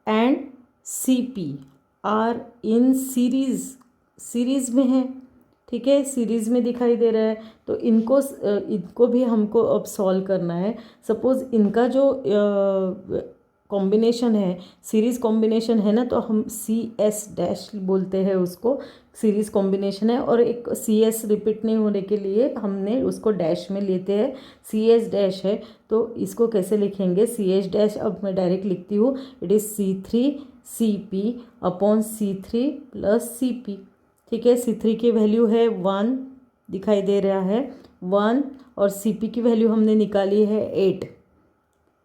and CP are in series में है। ठीक है, सीरीज़ में दिखाई दे रहा है। तो इनको भी हमको अब सॉल्व करना है। सपोज़ इनका जो कॉम्बिनेशन है, सीरीज़ कॉम्बिनेशन है ना, तो हम CS' बोलते हैं उसको, सीरीज़ कॉम्बिनेशन है। और एक CS रिपीट नहीं होने के लिए हमने उसको डैश में लेते हैं, CS' है। तो इसको कैसे लिखेंगे, CS', अब मैं डायरेक्ट लिखती हूँ, it is C3CP upon C3 plus CP। ठीक है, C3 की वैल्यू है 1, दिखाई दे रहा है 1, और CP की वैल्यू हमने निकाली है 8।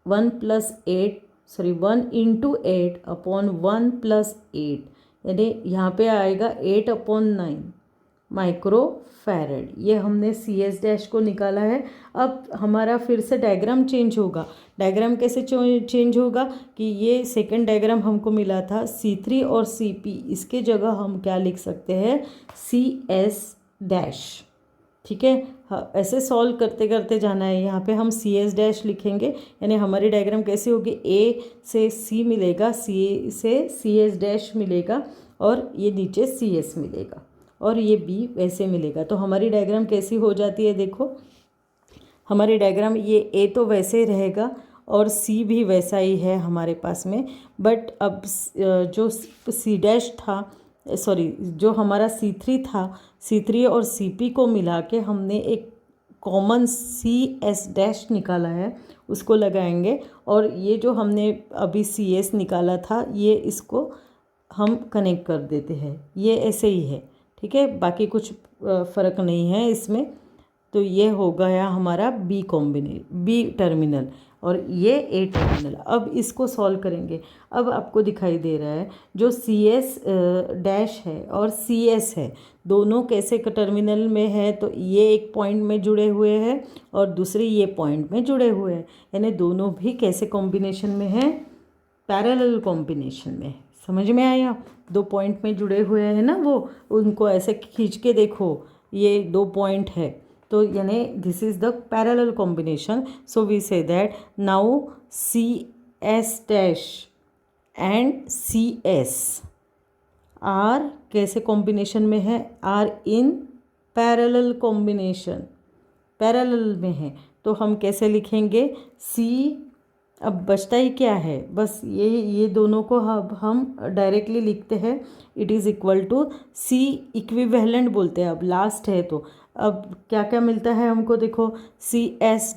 1 इंटू 8 अपॉन 1 प्लस 8, यानी यहाँ पे आएगा 8/9 माइक्रो फैरड। ये हमने CS' को निकाला है। अब हमारा फिर से डायग्राम चेंज होगा। डायग्राम कैसे चेंज होगा कि ये सेकंड डायग्राम हमको मिला था C3 और CP, इसके जगह हम क्या लिख सकते हैं, CS'। ठीक है, हाँ, ऐसे सॉल्व करते करते जाना है। यहाँ पे हम CS' लिखेंगे, यानी हमारी डायग्राम कैसी होगी, A से C मिलेगा, C से CS' मिलेगा, और ये नीचे CS मिलेगा, और ये B वैसे मिलेगा। तो हमारी डायग्राम कैसी हो जाती है, देखो हमारी डायग्राम, ये A तो वैसे ही रहेगा और C भी वैसा ही है हमारे पास में। बट अब जो C' था, सॉरी, जो हमारा C3 था, C3 और CP को मिला के हमने एक कॉमन CS' निकाला है, उसको लगाएंगे। और ये जो हमने अभी CS निकाला था, ये इसको हम कनेक्ट कर देते हैं, ये ऐसे ही है। ठीक है, बाकी कुछ फ़र्क नहीं है इसमें। तो ये हो गया हमारा B टर्मिनल, और ये A टर्मिनल। अब इसको सॉल्व करेंगे। अब आपको दिखाई दे रहा है जो CS' है और CS है, दोनों कैसे टर्मिनल में है, तो ये एक पॉइंट में जुड़े हुए हैं और दूसरे ये पॉइंट में जुड़े हुए हैं, यानी दोनों भी कैसे कॉम्बिनेशन में है, पैरेलल कॉम्बिनेशन में। समझ में आया, 2 पॉइंट में जुड़े हुए हैं ना, वो उनको ऐसे खींच के देखो, ये 2 पॉइंट है, तो यानी this is the parallel combination. So we see that now CS' and CS are कैसे कॉम्बिनेशन में है, are in parallel combination, parallel में है। तो हम कैसे लिखेंगे, अब बचता ही क्या है, बस ये दोनों को हम डायरेक्टली लिखते हैं, it is equal to C equivalent बोलते हैं। अब लास्ट है, तो अब क्या क्या मिलता है हमको, देखो CS'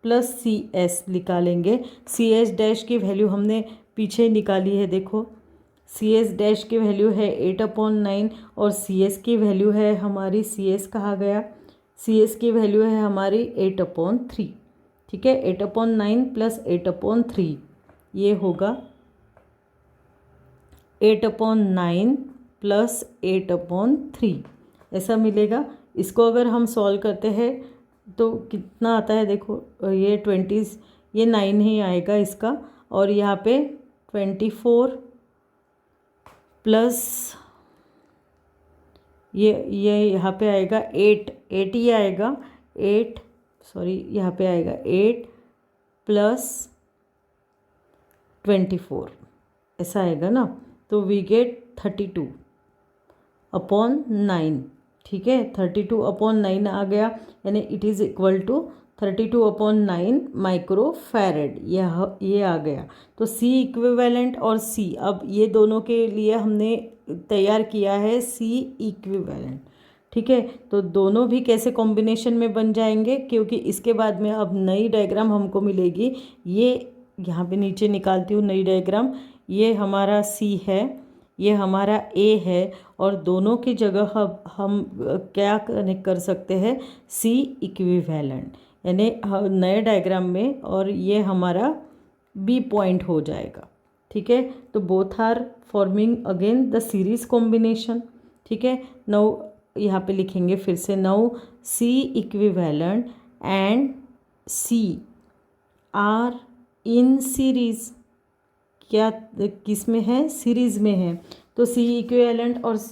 प्लस CS निकालेंगे। CS' की वैल्यू हमने पीछे निकाली है, देखो CS' की वैल्यू है 8/9, और CS की वैल्यू है हमारी, CS कहा गया, CS की वैल्यू है हमारी 8/3। ठीक है, 8/9 प्लस 8/3, ये होगा 8/9 प्लस 8/3, ऐसा मिलेगा। इसको अगर हम सॉल्व करते हैं तो कितना आता है, देखो ये 20, ये 9 ही आएगा इसका, और यहाँ पे 24 प्लस ये यहाँ पे आएगा 8 ही आएगा, 8, सॉरी यहाँ पे आएगा 8 प्लस 24, ऐसा आएगा ना। तो वी गेट 32/9। ठीक है, 32/9 आ गया, यानी it is equal to 32/9 microfarad, ये आ गया। तो C इक्विवेलेंट और C, अब ये दोनों के लिए हमने तैयार किया है C इक्विवेलेंट। ठीक है, तो दोनों भी कैसे कॉम्बिनेशन में बन जाएंगे, क्योंकि इसके बाद में अब नई डायग्राम हमको मिलेगी। ये यहाँ पे नीचे निकालती हूँ नई डायग्राम, ये हमारा C है, ये हमारा A है, और दोनों की जगह हम क्या कनेक्ट कर सकते हैं, C इक्विवेलेंट, यानी नए डायग्राम में, और ये हमारा B पॉइंट हो जाएगा। ठीक है, तो both are forming again the series combination. ठीक है, नाउ यहाँ पे लिखेंगे फिर से, now C equivalent and C are in series, क्या किस में है, सीरीज़ में है। तो C इक्विवेलेंट और C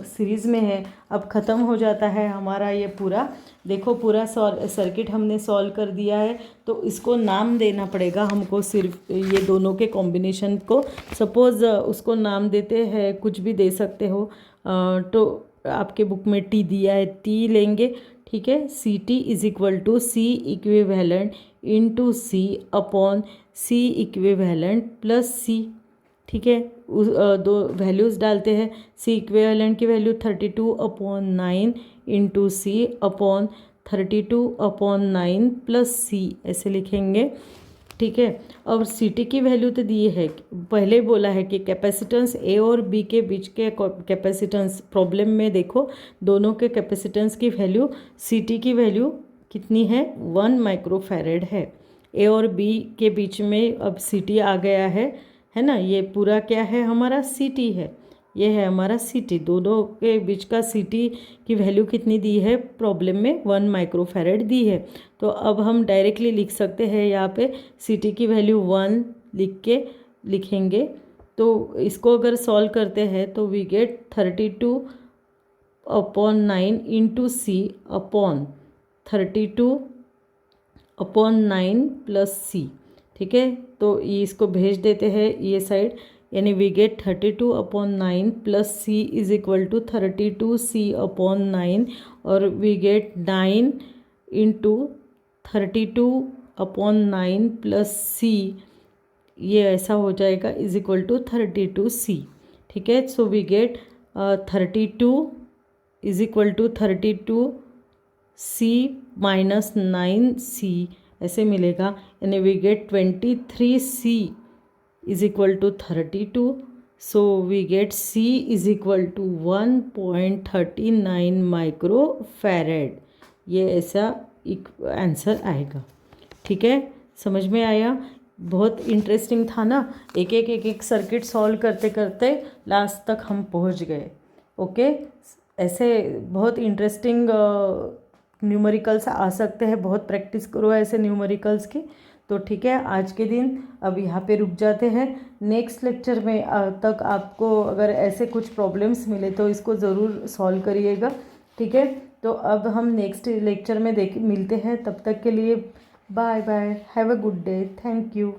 सीरीज़ में है। अब ख़त्म हो जाता है हमारा ये पूरा, देखो पूरा सर्किट हमने सॉल्व कर दिया है। तो इसको नाम देना पड़ेगा हमको, सिर्फ ये दोनों के कॉम्बिनेशन को। सपोज़ उसको नाम देते हैं, कुछ भी दे सकते हो। तो आपके बुक में टी दिया है, टी लेंगे, ठीक है। C T is equal to C equivalent into C upon C equivalent plus C, ठीक है। दो वैल्यूज़ डालते हैं। सी इक्विवेलेंट की value 32/9 into C upon 32/9 plus C, ऐसे लिखेंगे, ठीक है। और सी टी की वैल्यू तो दी है, पहले बोला है कि कैपेसिटेंस ए और बी के बीच के कैपेसिटेंस, प्रॉब्लम में देखो दोनों के कैपेसिटेंस की वैल्यू, सी टी की वैल्यू कितनी है, 1 माइक्रोफैरेड है। ए और बी के बीच में अब सी टी आ गया है ना। ये पूरा क्या है हमारा, सी टी है, ये है हमारा सी टी। दोनों के बीच का सी टी की वैल्यू कितनी दी है प्रॉब्लम में, 1 माइक्रोफैरेड दी है। तो अब हम डायरेक्टली लिख सकते हैं यहाँ पे सी टी की वैल्यू 1 लिखेंगे। तो इसको अगर सॉल्व करते हैं तो we get 32/9 into C upon 32/9 plus C, ठीक है। तो ये इसको भेज देते हैं ये साइड, यानी we get 32/9 plus C is equal to 32C/9, और we get 9 into 32/9 plus C, ये ऐसा हो जाएगा, इज इक्वल टू 32C, ठीक है। So we get 32 is equal to 32C minus 9C, ऐसे मिलेगा, यानी we get 23C is equal to 32। So we get C is equal to 1.39 microfarad. ये ऐसा एक आंसर आएगा, ठीक है। समझ में आया, बहुत इंटरेस्टिंग था ना। एक सर्किट सॉल्व करते करते लास्ट तक हम पहुंच गए। ओके, ऐसे बहुत इंटरेस्टिंग न्यूमेरिकल्स आ सकते हैं, बहुत प्रैक्टिस करो ऐसे न्यूमेरिकल्स की। तो ठीक है, आज के दिन अब यहाँ पे रुक जाते हैं। नेक्स्ट लेक्चर में तक आपको अगर ऐसे कुछ प्रॉब्लम्स मिले तो इसको ज़रूर सॉल्व करिएगा, ठीक है। तो अब हम नेक्स्ट लेक्चर में मिलते हैं, तब तक के लिए bye bye, have a good day, thank you.